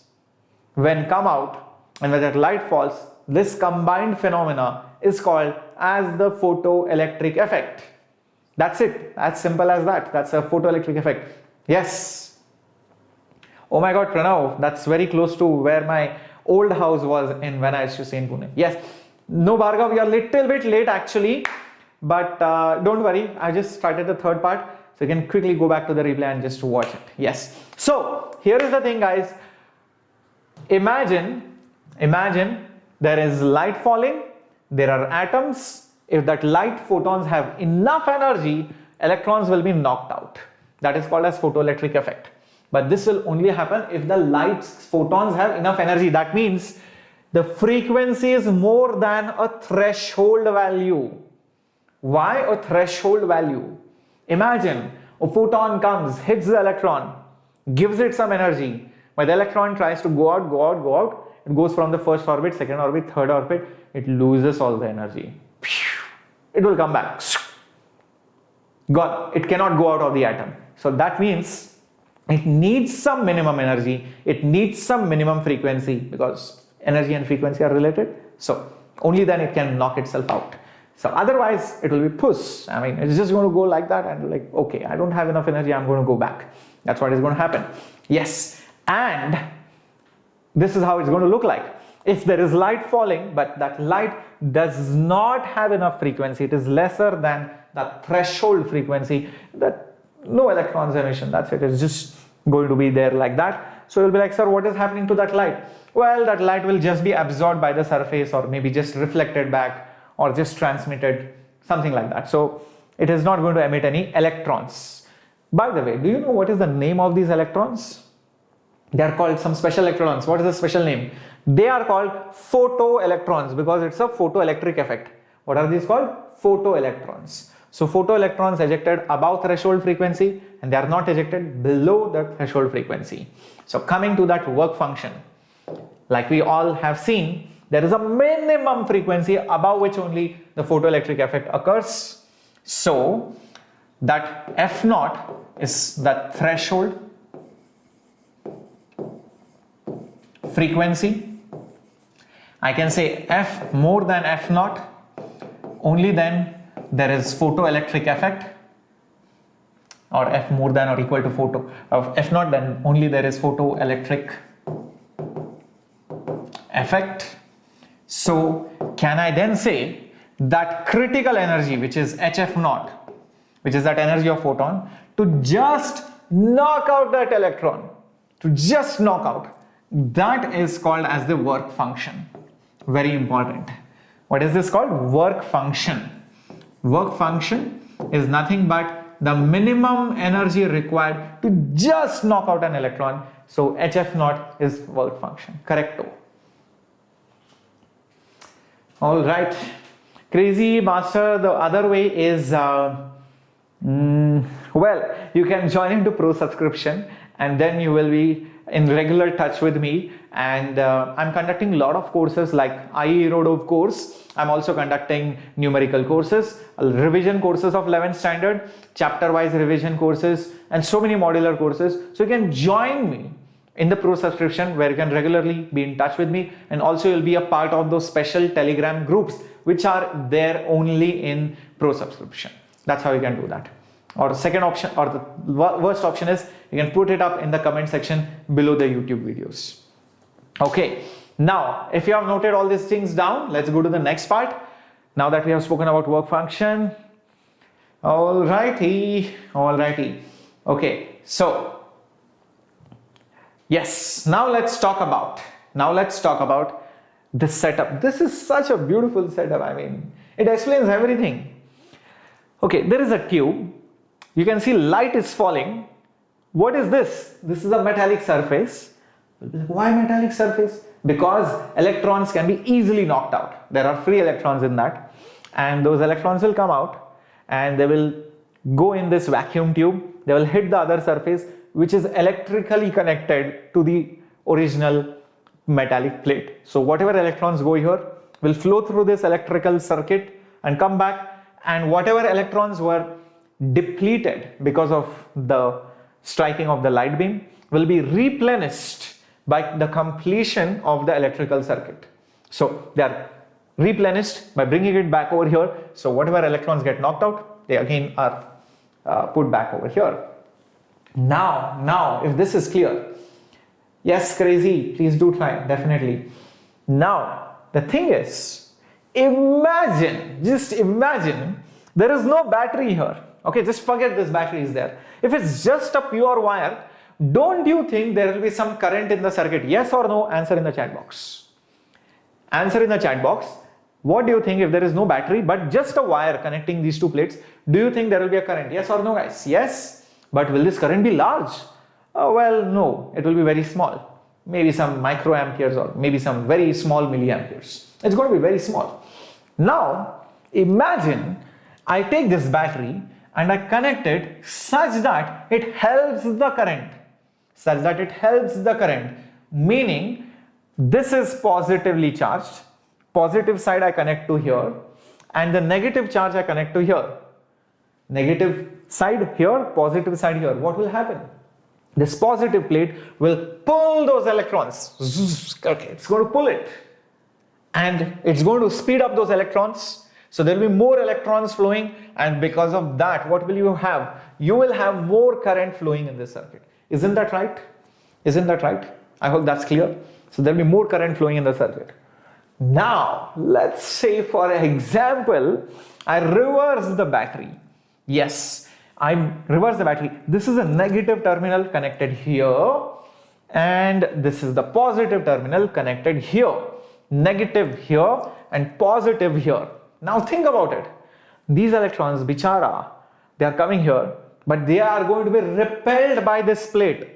when come out and when that light falls, this combined phenomena is called as the photoelectric effect. That's it. As simple as that. That's a photoelectric effect. Yes. Oh my God, Pranav, that's very close to where my old house was in when I used to stay in Pune. Yes. No, Bhargav, we are a little bit late actually, but don't worry. I just started the third part, so you can quickly go back to the replay and just watch it. Yes. So here is the thing, guys. Imagine there is light falling. There are atoms. If that light photons have enough energy, electrons will be knocked out. That is called as photoelectric effect. But this will only happen if the light photons have enough energy. That means the frequency is more than a threshold value. Why a threshold value? Imagine a photon comes, hits the electron, gives it some energy, but the electron tries to go out. It goes from the first orbit, second orbit, third orbit. It loses all the energy. It will come back. Gone. It cannot go out of the atom. So that means it needs some minimum energy, it needs some minimum frequency, because energy and frequency are related. So only then it can knock itself out. So otherwise it will be push. I mean, it's just going to go like that and like, okay, I don't have enough energy, I'm going to go back. That's what is going to happen. Yes, and this is how it's going to look like. If there is light falling, but that light does not have enough frequency, it is lesser than the threshold frequency, that no electrons emission, that's it. It's just going to be there like that. So you'll be like, sir, what is happening to that light? Well, that light will just be absorbed by the surface, or maybe just reflected back, or just transmitted, something like that. So it is not going to emit any electrons. By the way, do you know what is the name of these electrons? They are called some special electrons. What is the special name? They are called photoelectrons, because it's a photoelectric effect. What are these called? Photoelectrons. So photoelectrons ejected above threshold frequency, and they are not ejected below the threshold frequency. So coming to that work function, like we all have seen, there is a minimum frequency above which only the photoelectric effect occurs. So that F0 is the threshold frequency. I can say F more than F0, only then there is photoelectric effect, or F more than or equal to photo of F0, then only there is photoelectric effect. So can I then say that critical energy, which is HF0, which is that energy of photon, to just knock out that electron, to just knock out, that is called as the work function. Very important. What is this called? Work function. Work function is nothing but the minimum energy required to just knock out an electron. So HF0 is work function. Correcto. All right. Crazy master, the other way is, well, you can join into pro subscription, and then you will be in regular touch with me. And I'm conducting a lot of courses like IE Rodov course. I'm also conducting numerical courses, revision courses of 11th standard, chapter wise revision courses, and so many modular courses. So you can join me in the pro subscription, where you can regularly be in touch with me, and also you'll be a part of those special Telegram groups which are there only in pro subscription. That's how you can do that. Or the second option, or the worst option, is you can put it up in the comment section below the YouTube videos. Okay, now if you have noted all these things down, let's go to the next part. Now that we have spoken about work function. Alrighty. Okay, so yes, now let's talk about this setup. This is such a beautiful setup. I mean, it explains everything. Okay, there is a tube. You can see light is falling. What is this? This is a metallic surface. Why metallic surface? Because electrons can be easily knocked out. There are free electrons in that, and those electrons will come out and they will go in this vacuum tube. They will hit the other surface, which is electrically connected to the original metallic plate. So whatever electrons go here will flow through this electrical circuit and come back, and whatever electrons were depleted because of the striking of the light beam will be replenished by the completion of the electrical circuit. So they are replenished by bringing it back over here. So whatever electrons get knocked out, they again are put back over here. Now, if this is clear, yes, crazy, please do try, definitely. Now, the thing is, just imagine, there is no battery here. Okay, just forget this battery is there. If it's just a pure wire, don't you think there will be some current in the circuit? Yes or no? Answer in the chat box. Answer in the chat box. What do you think if there is no battery but just a wire connecting these two plates? Do you think there will be a current? Yes or no, guys? Yes. But will this current be large? Well, no. It will be very small. Maybe some microamperes, or maybe some very small milliamperes. It's going to be very small. Now, imagine I take this battery and I connect it such that it helps the current. Meaning, this is positively charged. Positive side I connect to here, and the negative charge I connect to here. Negative side here, positive side here. What will happen? This positive plate will pull those electrons. Okay, it's going to pull it. And it's going to speed up those electrons. So there will be more electrons flowing, and because of that, what will you have? You will have more current flowing in this circuit. Isn't that right? Isn't that right? I hope that's clear. So there will be more current flowing in the circuit. Now, let's say for example, I reverse the battery. Yes, I reverse the battery. This is a negative terminal connected here, and this is the positive terminal connected here. Negative here and positive here. Now think about it. These electrons, bichara, they are coming here, but they are going to be repelled by this plate.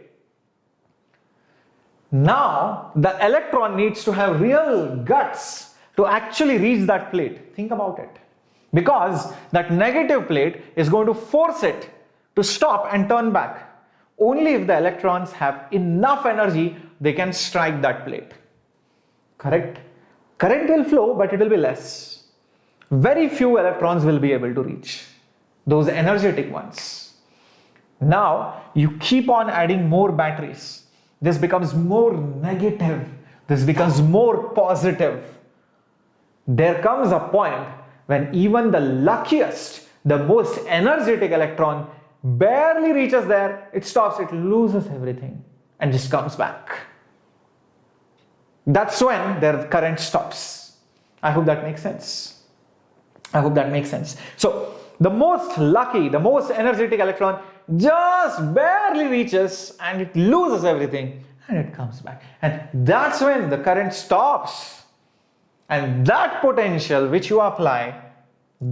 Now the electron needs to have real guts to actually reach that plate. Think about it. Because that negative plate is going to force it to stop and turn back. Only if the electrons have enough energy, they can strike that plate. Correct? Current will flow, but it will be less. Very few electrons will be able to reach, those energetic ones. Now you keep on adding more batteries. This becomes more negative. This becomes more positive. There comes a point when even the luckiest, the most energetic electron barely reaches there, it stops, it loses everything and just comes back. That's when their current stops. I hope that makes sense. I hope that makes sense. So the most lucky, the most energetic electron just barely reaches and it loses everything and it comes back. And that's when the current stops. And that potential which you apply to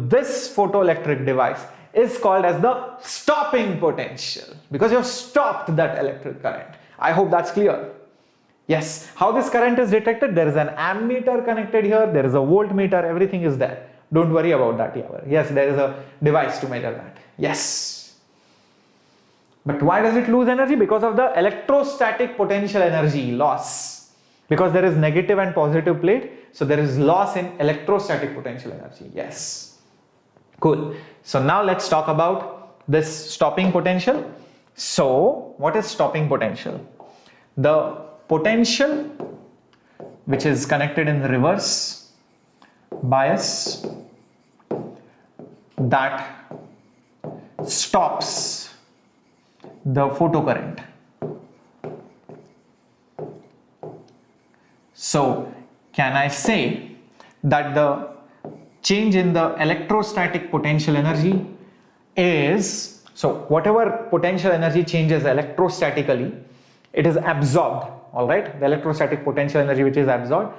this photoelectric device is called as the stopping potential, because you have stopped that electric current. I hope that's clear. Yes, how this current is detected? There is an ammeter connected here, there is a voltmeter, everything is there. Don't worry about that here. Yes, there is a device to measure that. Yes. But why does it lose energy? Because of the electrostatic potential energy loss. Because there is negative and positive plate, so there is loss in electrostatic potential energy. Yes. Cool. So now let's talk about this stopping potential. So what is stopping potential? The potential which is connected in reverse bias that stops the photocurrent. So can I say that the change in the electrostatic potential energy is, so whatever potential energy changes electrostatically, it is absorbed, all right? The electrostatic potential energy which is absorbed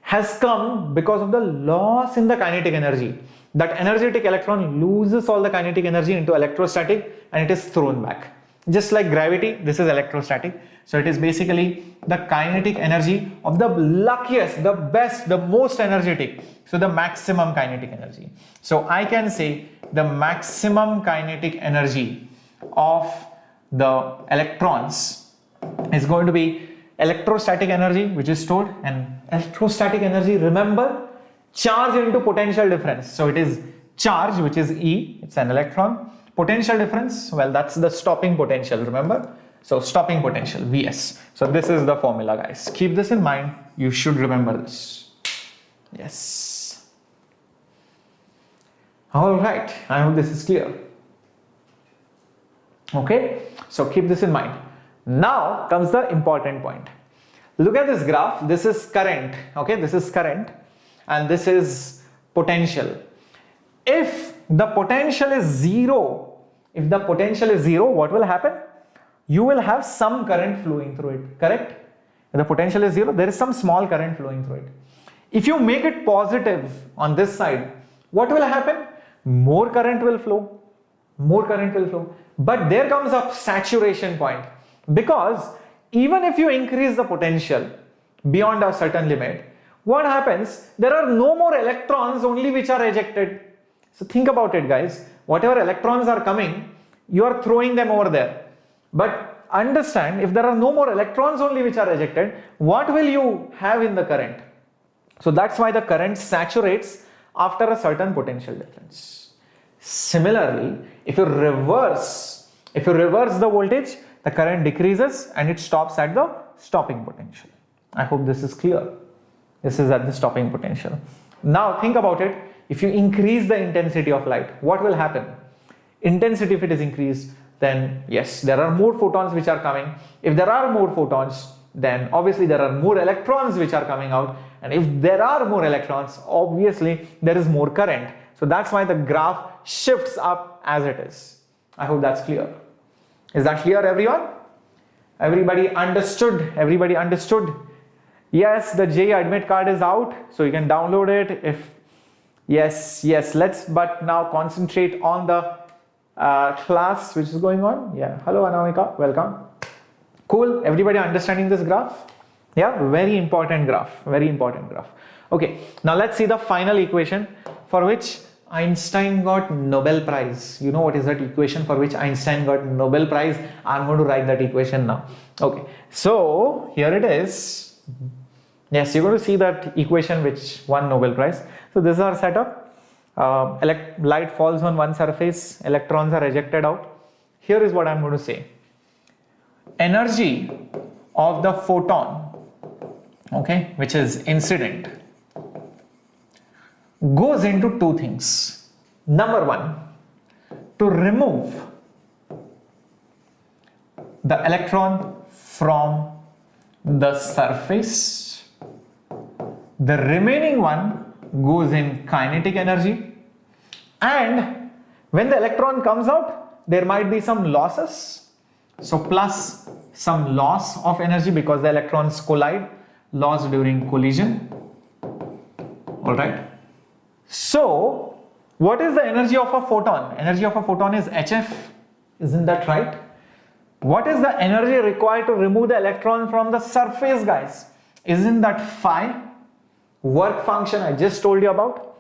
has come because of the loss in the kinetic energy. That energetic electron loses all the kinetic energy into electrostatic and it is thrown back. Just like gravity, this is electrostatic. So it is basically the kinetic energy of the luckiest, the best, the most energetic. So the maximum kinetic energy. So I can say the maximum kinetic energy of the electrons is going to be electrostatic energy, which is stored, and electrostatic energy, remember, charge into potential difference. So it is charge, which is E, it's an electron. Potential difference, well, that's the stopping potential, remember? So stopping potential, Vs. So this is the formula, guys. Keep this in mind. You should remember this. Yes. All right. I hope this is clear. Okay. So keep this in mind. Now comes the important point. Look at this graph. This is current. Okay. This is current. And this is potential. If the potential is zero, what will happen? You will have some current flowing through it, correct? If the potential is zero, there is some small current flowing through it. If you make it positive on this side, what will happen? More current will flow. More current will flow. But there comes a saturation point, because even if you increase the potential beyond a certain limit, what happens? There are no more electrons only which are ejected. So think about it, guys. Whatever electrons are coming, you are throwing them over there. But understand, if there are no more electrons only which are ejected, what will you have in the current? So that's why the current saturates after a certain potential difference. Similarly, if you reverse If you reverse the voltage, the current decreases and it stops at the stopping potential. I hope this is clear. This is at the stopping potential. Now think about it. If you increase the intensity of light, what will happen? Intensity, if it is increased, then yes, there are more photons which are coming. If there are more photons, then obviously there are more electrons which are coming out. And if there are more electrons, obviously there is more current. So that's why the graph shifts up as it is. I hope that's clear. Is that clear, everyone? Everybody understood? Everybody understood? Yes, the JEE admit card is out, so you can download it. If yes, let's but now concentrate on the class which is going on. Yeah, hello Anamika, welcome. Cool, everybody understanding this graph? Yeah, very important graph, very important graph. Okay, now let's see the final equation for which Einstein got Nobel Prize. You know what is that equation for which Einstein got Nobel Prize? I'm going to write that equation now. Okay, so here it is. Yes, you're going to see that equation which won Nobel Prize. So this is our setup. Light falls on one surface, electrons are ejected out. Here is what I'm going to say. Energy of the photon, okay, which is incident, goes into two things. Number one, to remove the electron from the surface. The remaining one goes in kinetic energy, and when the electron comes out, there might be some losses. So plus some loss of energy because the electrons collide, loss during collision. All right. So what is the energy of a photon? Energy of a photon is hf, isn't that right? What is the energy required to remove the electron from the surface, guys? Isn't that phi? Work function I just told you about.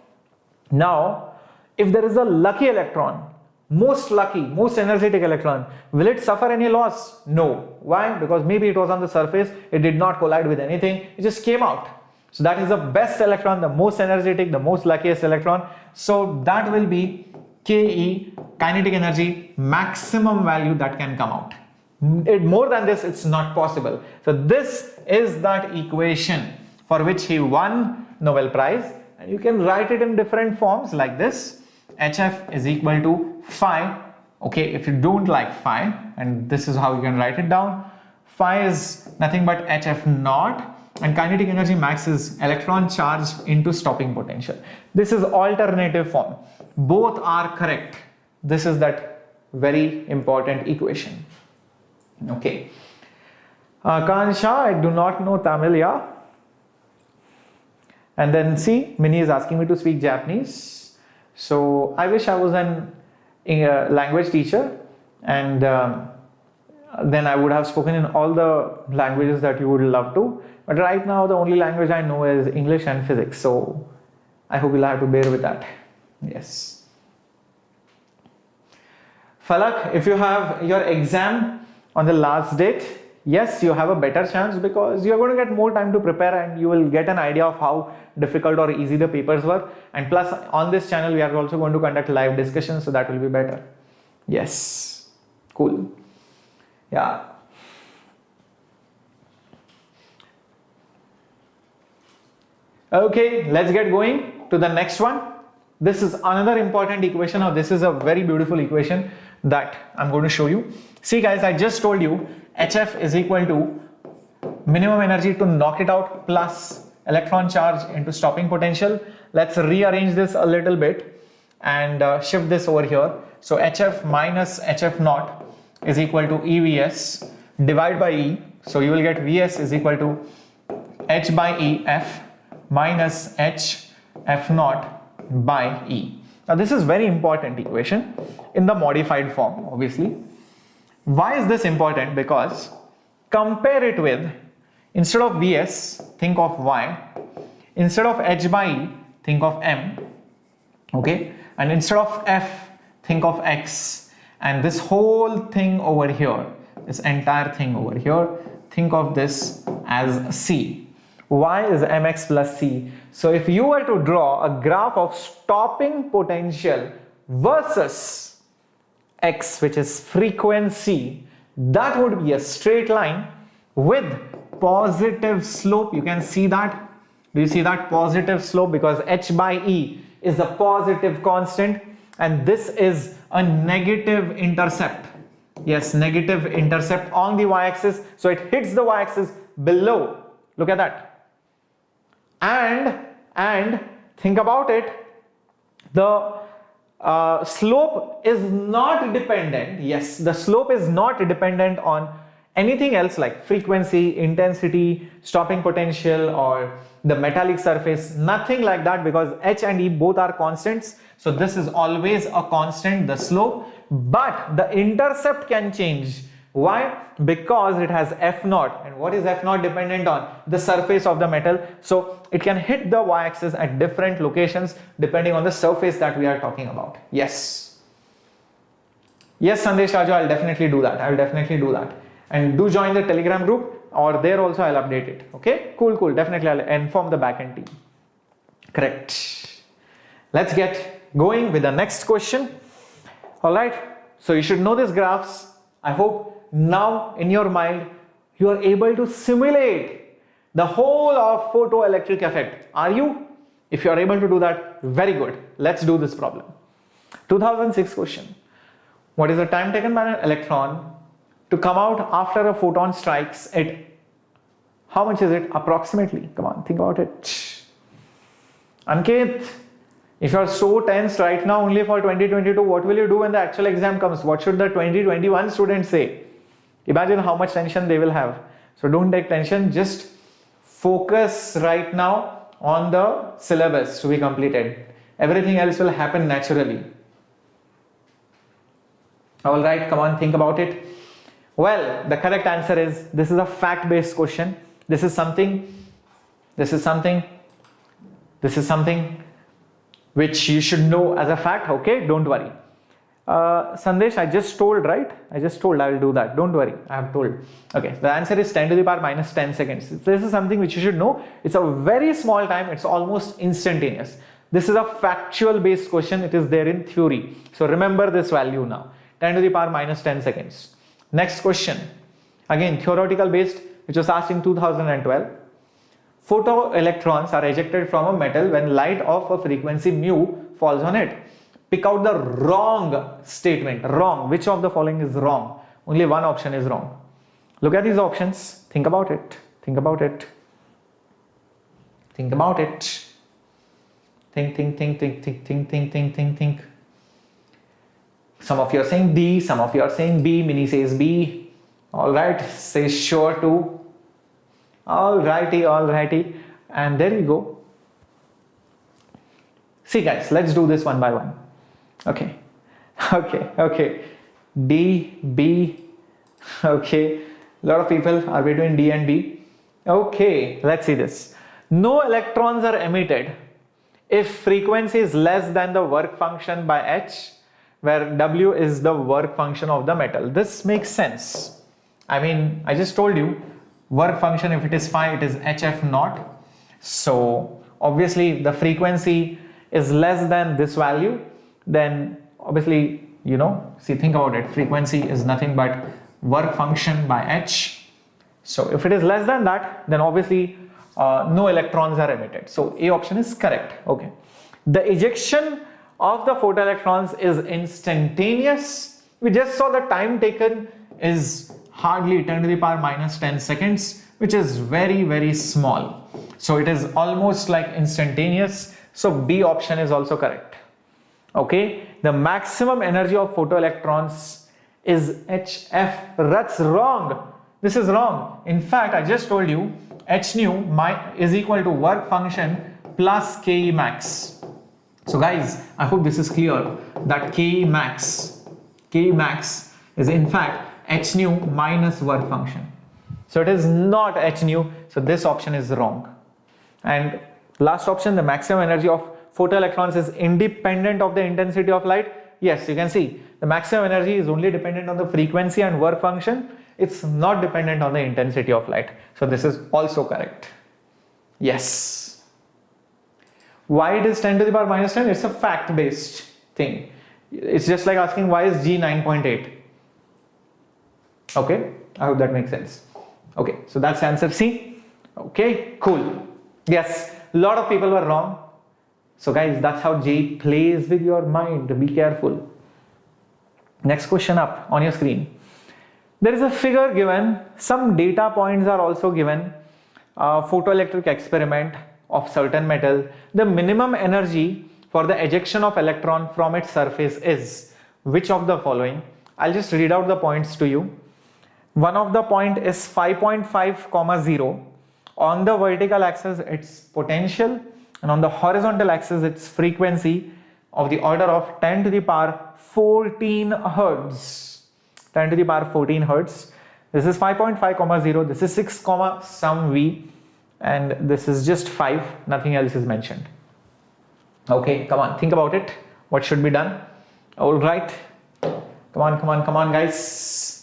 Now, if there is a lucky electron, most lucky, most energetic electron, will it suffer any loss? No. Why? Because maybe it was on the surface, it did not collide with anything, it just came out. So that is the best electron, the most energetic, the most luckiest electron. So that will be Ke, kinetic energy, maximum value that can come out. More than this, it's not possible. So this is that equation for which he won Nobel Prize, and you can write it in different forms like this. HF is equal to phi. Okay, if you don't like phi, and this is how you can write it down, phi is nothing but HF naught, and kinetic energy max is electron charge into stopping potential. This is alternative form. Both are correct. This is that very important equation. Okay. Kansha, I do not know Tamil, yeah. And then see, Minnie is asking me to speak Japanese. So I wish I was an language teacher, and then I would have spoken in all the languages that you would love to. But right now the only language I know is English and physics. So I hope you'll have to bear with that. Yes. Falak, if you have your exam on the last date, yes, you have a better chance because you're going to get more time to prepare and you will get an idea of how difficult or easy the papers were. And plus on this channel, we are also going to conduct live discussions, so that will be better. Yes, cool. Yeah. Okay, let's get going to the next one. This is another important equation. Now this is a very beautiful equation that I'm going to show you. See guys, I just told you HF is equal to minimum energy to knock it out plus electron charge into stopping potential. Let's rearrange this a little bit and shift this over here. So HF minus HF naught is equal to EVS divided by E. So you will get VS is equal to H by E F minus H F naught by E. Now this is very important equation in the modified form, obviously. Why is this important? Because compare it with, instead of Vs, think of Y, instead of H by E, think of M, okay, and instead of F, think of X, and this whole thing over here, this entire thing over here, think of this as C. Y is mx plus c. So if you were to draw a graph of stopping potential versus x, which is frequency, that would be a straight line with positive slope. You can see that. Do you see that positive slope? Because h by e is a positive constant and this is a negative intercept. Yes, negative intercept on the y-axis. So it hits the y-axis below. Look at that. And think about it. The slope is not dependent. Yes, the slope is not dependent on anything else like frequency, intensity, stopping potential, or the metallic surface. Nothing like that, because h and e both are constants. So this is always a constant, the slope, but the intercept can change. Why? Because it has f0. And what is f0 dependent on? The surface of the metal. So it can hit the y-axis at different locations depending on the surface that we are talking about. Yes. Yes, Sandesh Raju, I'll definitely do that. I'll definitely do that. And do join the Telegram group, or there also I'll update it. Okay? Cool, cool. Definitely I'll inform the backend team. Correct. Let's get going with the next question. Alright. So you should know these graphs. I hope now in your mind you are able to simulate the whole of photoelectric effect. Are you? If you are able to do that, very good. Let's do this problem. 2006 question. What is the time taken by an electron to come out after a photon strikes it? How much is it approximately? Come on, think about it. Ankit, if you are so tense right now only for 2022, what will you do when the actual exam comes? What should the 2021 students say? Imagine how much tension they will have. So don't take tension, just focus right now on the syllabus to be completed. Everything else will happen naturally. Alright, come on, think about it. Well, the correct answer is, this is a fact-based question. This is something which you should know as a fact. Okay, don't worry. Sandesh, I just told, right? I will do that. Don't worry, I have told. Okay, the answer is 10 to the power minus 10 seconds. This is something which you should know. It's a very small time. It's almost instantaneous. This is a factual based question. It is there in theory. So remember this value now. 10 to the power minus 10 seconds. Next question. Again, theoretical based, which was asked in 2012. Photoelectrons are ejected from a metal when light of a frequency mu falls on it. Pick out the wrong statement. Wrong. Which of the following is wrong? Only one option is wrong. Look at these options. Think about it. Think about it. Think about it. Think. Some of you are saying D, some of you are saying B. Mini says B. Alright, says sure too. Alrighty. And there you go. See guys, let's do this one by one. Okay. D, B. Okay. A lot of people are between D and B. Okay, let's see this. No electrons are emitted if frequency is less than the work function by H, where W is the work function of the metal. This makes sense. I mean, I just told you, work function, if it is phi, it is HF naught. So obviously the frequency is less than this value, then obviously, you know, see, think about it. Frequency is nothing but work function by H. So if it is less than that, then obviously no electrons are emitted. So A option is correct. Okay. The ejection of the photoelectrons is instantaneous. We just saw the time taken is hardly 10 to the power minus 10 seconds, which is very small. So it is almost like instantaneous. So B option is also correct. Okay. The maximum energy of photoelectrons is HF. That's wrong. This is wrong. In fact, I just told you H nu is equal to work function plus Ke max. So guys, I hope this is clear that Ke max is in fact H nu minus work function. So it is not H nu. So this option is wrong. And last option, the maximum energy of photoelectrons is independent of the intensity of light. Yes, you can see the maximum energy is only dependent on the frequency and work function. It's not dependent on the intensity of light. So this is also correct. Yes. Why it is 10 to the power minus 10? It's a fact based thing. It's just like asking why is G 9.8. Okay, I hope that makes sense. Okay, so that's answer C. Okay, cool. Yes, a lot of people were wrong. So guys, that's how JEE plays with your mind. Be careful. Next question up on your screen. There is a figure given. Some data points are also given. Photoelectric experiment of certain metal. The minimum energy for the ejection of electron from its surface is which of the following? I'll just read out the points to you. One of the point is 5.5, 0. On the vertical axis, it's potential, and on the horizontal axis, it's frequency of the order of 10 to the power 14 hertz. 10 to the power 14 hertz. This is 5.5, 0. This is 6, some V, and this is just 5. Nothing else is mentioned. Okay, come on, think about it. What should be done? All right. Come on, guys.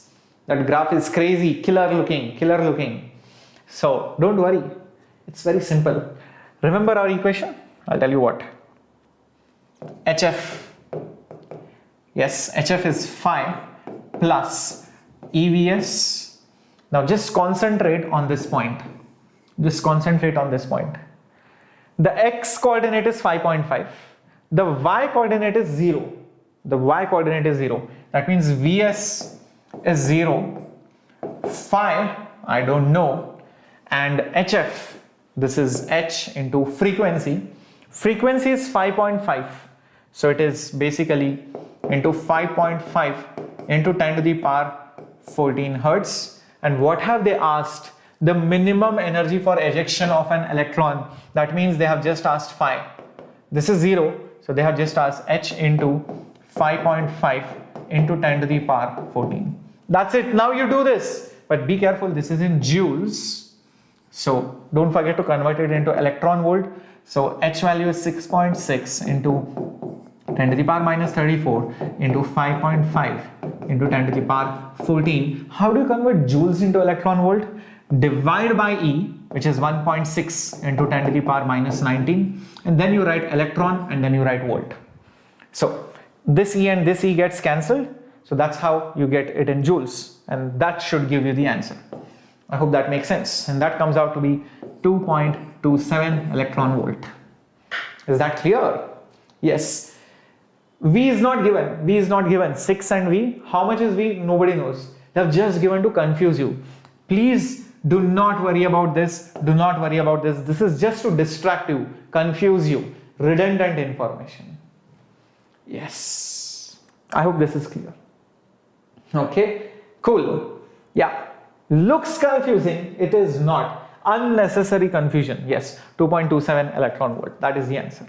That graph is crazy, killer looking. So don't worry, it's very simple. Remember our equation? I'll tell you what. HF. Yes, HF is 5 plus EVS. Now just concentrate on this point. The X coordinate is 5.5. The Y coordinate is 0. That means VS is 0. Phi, I don't know. And HF, this is H into frequency. Frequency is 5.5. So it is basically into 5.5 into 10 to the power 14 hertz. And what have they asked? The minimum energy for ejection of an electron. That means they have just asked phi. This is 0. So they have just asked H into 5.5 into 10 to the power 14. That's it. Now you do this. But be careful. This is in joules. So don't forget to convert it into electron volt. So H value is 6.6 into 10 to the power minus 34 into 5.5 into 10 to the power 14. How do you convert joules into electron volt? Divide by E, which is 1.6 into 10 to the power minus 19. And then you write electron and then you write volt. So this E and this E gets cancelled. So that's how you get it in joules. And that should give you the answer. I hope that makes sense. And that comes out to be 2.27 electron volt. Is that clear? Yes. V is not given. V is not given. 6 and V. How much is V? Nobody knows. They have just given to confuse you. Please do not worry about this. Do not worry about this. This is just to distract you, confuse you. Redundant information. Yes. I hope this is clear. Okay. Cool. Yeah. Looks confusing. It is not. Unnecessary confusion. Yes. 2.27 electron volt. That is the answer.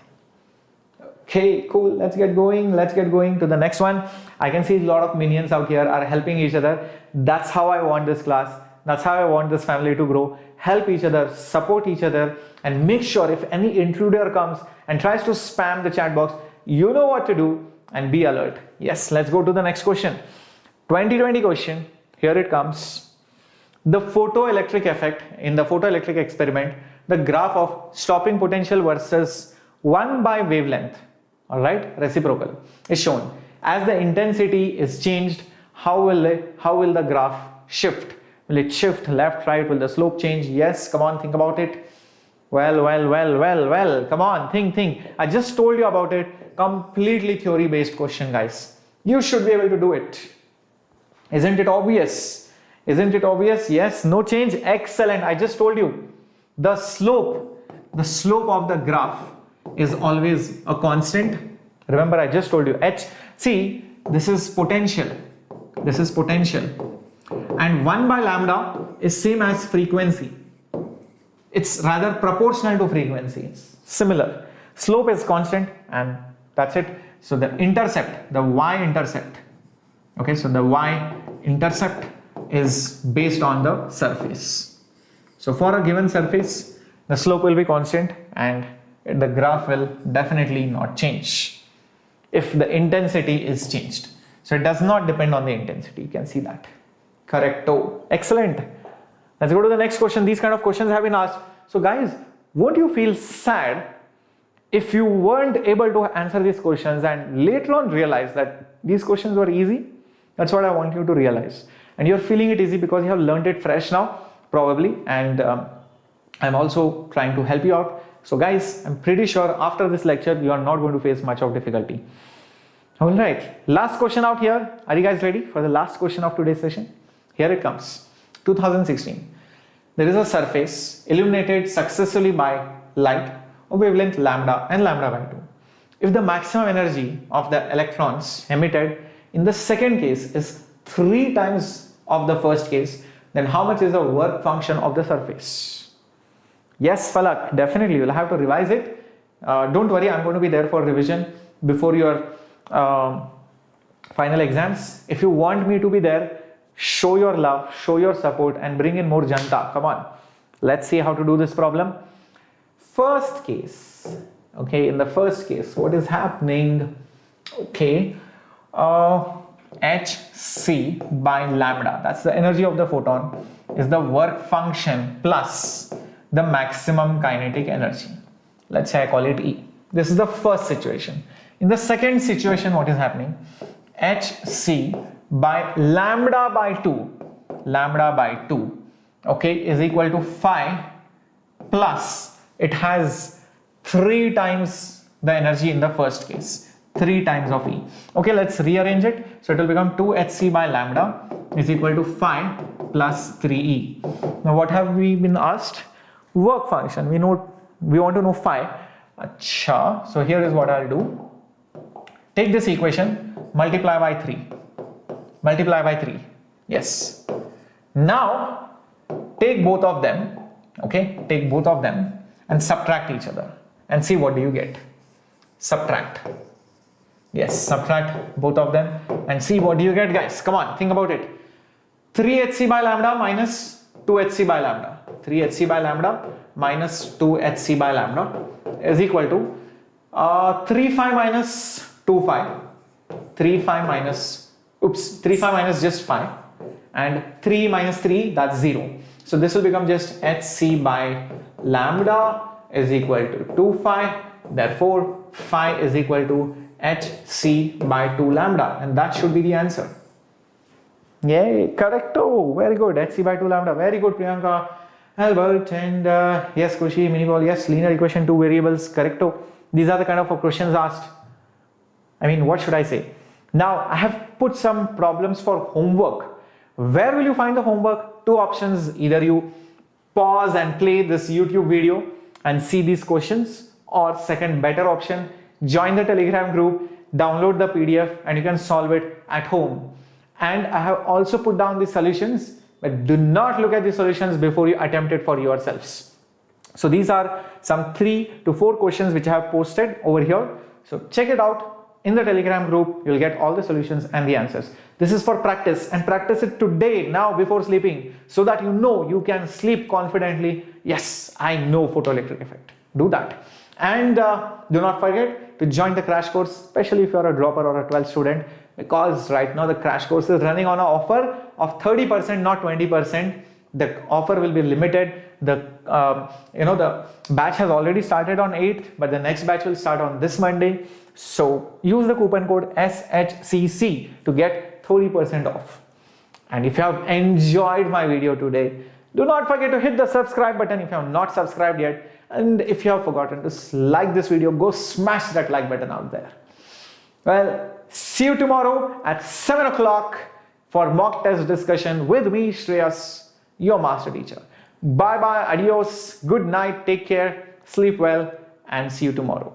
Okay, cool. Let's get going. Let's get going to the next one. I can see a lot of minions out here are helping each other. That's how I want this class. That's how I want this family to grow. Help each other, support each other, and make sure if any intruder comes and tries to spam the chat box, you know what to do and be alert. Yes, let's go to the next question. 2020 question. Here it comes. The photoelectric effect in the photoelectric experiment, the graph of stopping potential versus 1 by wavelength, all right, reciprocal, is shown. As the intensity is changed, how will the graph shift? Will it shift left, right? Will the slope change? Yes, come on, think about it. Well, come on, think. I just told you about it. Completely theory based question, guys. You should be able to do it. Isn't it obvious? Isn't it obvious? Yes, no change. Excellent. I just told you the slope of the graph is always a constant. Remember, I just told you H. See, this is potential. And 1 by lambda is same as frequency. It's rather proportional to frequency. It's similar. Slope is constant and that's it. So the intercept, the y-intercept. Okay, so the y-intercept is based on the surface. So for a given surface, the slope will be constant and the graph will definitely not change if the intensity is changed. So it does not depend on the intensity. You can see that. Correcto. Excellent. Let's go to the next question. These kind of questions have been asked. So guys, won't you feel sad if you weren't able to answer these questions and later on realize that these questions were easy, that's what I want you to realize. And you're feeling it easy because you have learned it fresh now, probably. And I'm also trying to help you out. So guys, I'm pretty sure after this lecture, you are not going to face much of difficulty. All right, last question out here. Are you guys ready for the last question of today's session? Here it comes. 2016. There is a surface illuminated successfully by light of wavelength lambda and lambda by 2. If the maximum energy of the electrons emitted in the second case is 3 times of the first case, then how much is the work function of the surface? Yes, Falak, definitely you'll have to revise it. Don't worry, I'm going to be there for revision before your final exams. If you want me to be there, show your love, show your support, and bring in more janta. Come on, let's see how to do this problem. First case, okay, in the first case, what is happening? Okay, Hc by lambda, that's the energy of the photon, is the work function plus the maximum kinetic energy. Let's say I call it E. This is the first situation. In the second situation, what is happening? Hc by lambda by 2, okay, is equal to phi plus, it has 3 times the energy in the first case, 3 times of E. Okay, let's rearrange it. So it will become 2Hc by lambda is equal to phi plus 3E. Now what have we been asked? Work function. We want to know phi. Achha. So here is what I'll do. Take this equation, multiply by 3. Multiply by 3. Yes. Now take both of them. Okay, take both of them and subtract each other and see what do you get. Subtract. Yes, subtract both of them and see what do you get, guys. Come on, think about it. 3Hc by lambda minus 2Hc by lambda. 3Hc by lambda minus 2Hc by lambda is equal to 3 phi minus 2 phi. 3 phi minus, 3 phi minus just phi, and 3 minus 3, that's 0. So this will become just Hc by lambda is equal to 2 phi. Therefore, phi is equal to Hc by 2 lambda, and that should be the answer. Yay, correcto. Very good. Hc by 2 lambda. Very good, Priyanka, Albert, and yes, Kushi, Miniball. Yes, linear equation, 2 variables. Correcto. These are the kind of questions asked. I mean, what should I say? Now, I have put some problems for homework. Where will you find the homework? 2 options. Either you pause and play this YouTube video and see these questions, or second better option, join the Telegram group, download the PDF, and you can solve it at home. And I have also put down the solutions, but do not look at the solutions before you attempt it for yourselves. So these are some 3 to 4 questions which I have posted over here. So check it out. In the Telegram group, you'll get all the solutions and the answers. This is for practice, and practice it today, now, before sleeping, so that you know you can sleep confidently. Yes, I know photoelectric effect. Do that. And do not forget to join the crash course, especially if you're a dropper or a 12th student, because right now the crash course is running on an offer of 30%, not 20%. The offer will be limited. The the batch has already started on 8th, but the next batch will start on this Monday. So use the coupon code SHCC to get 30% off. And if you have enjoyed my video today, do not forget to hit the subscribe button if you have not subscribed yet. And if you have forgotten to like this video, go smash that like button out there. Well, see you tomorrow at 7 o'clock for mock test discussion with me, Shreyas, your master teacher. Bye bye, adios, good night, take care, sleep well, and see you tomorrow.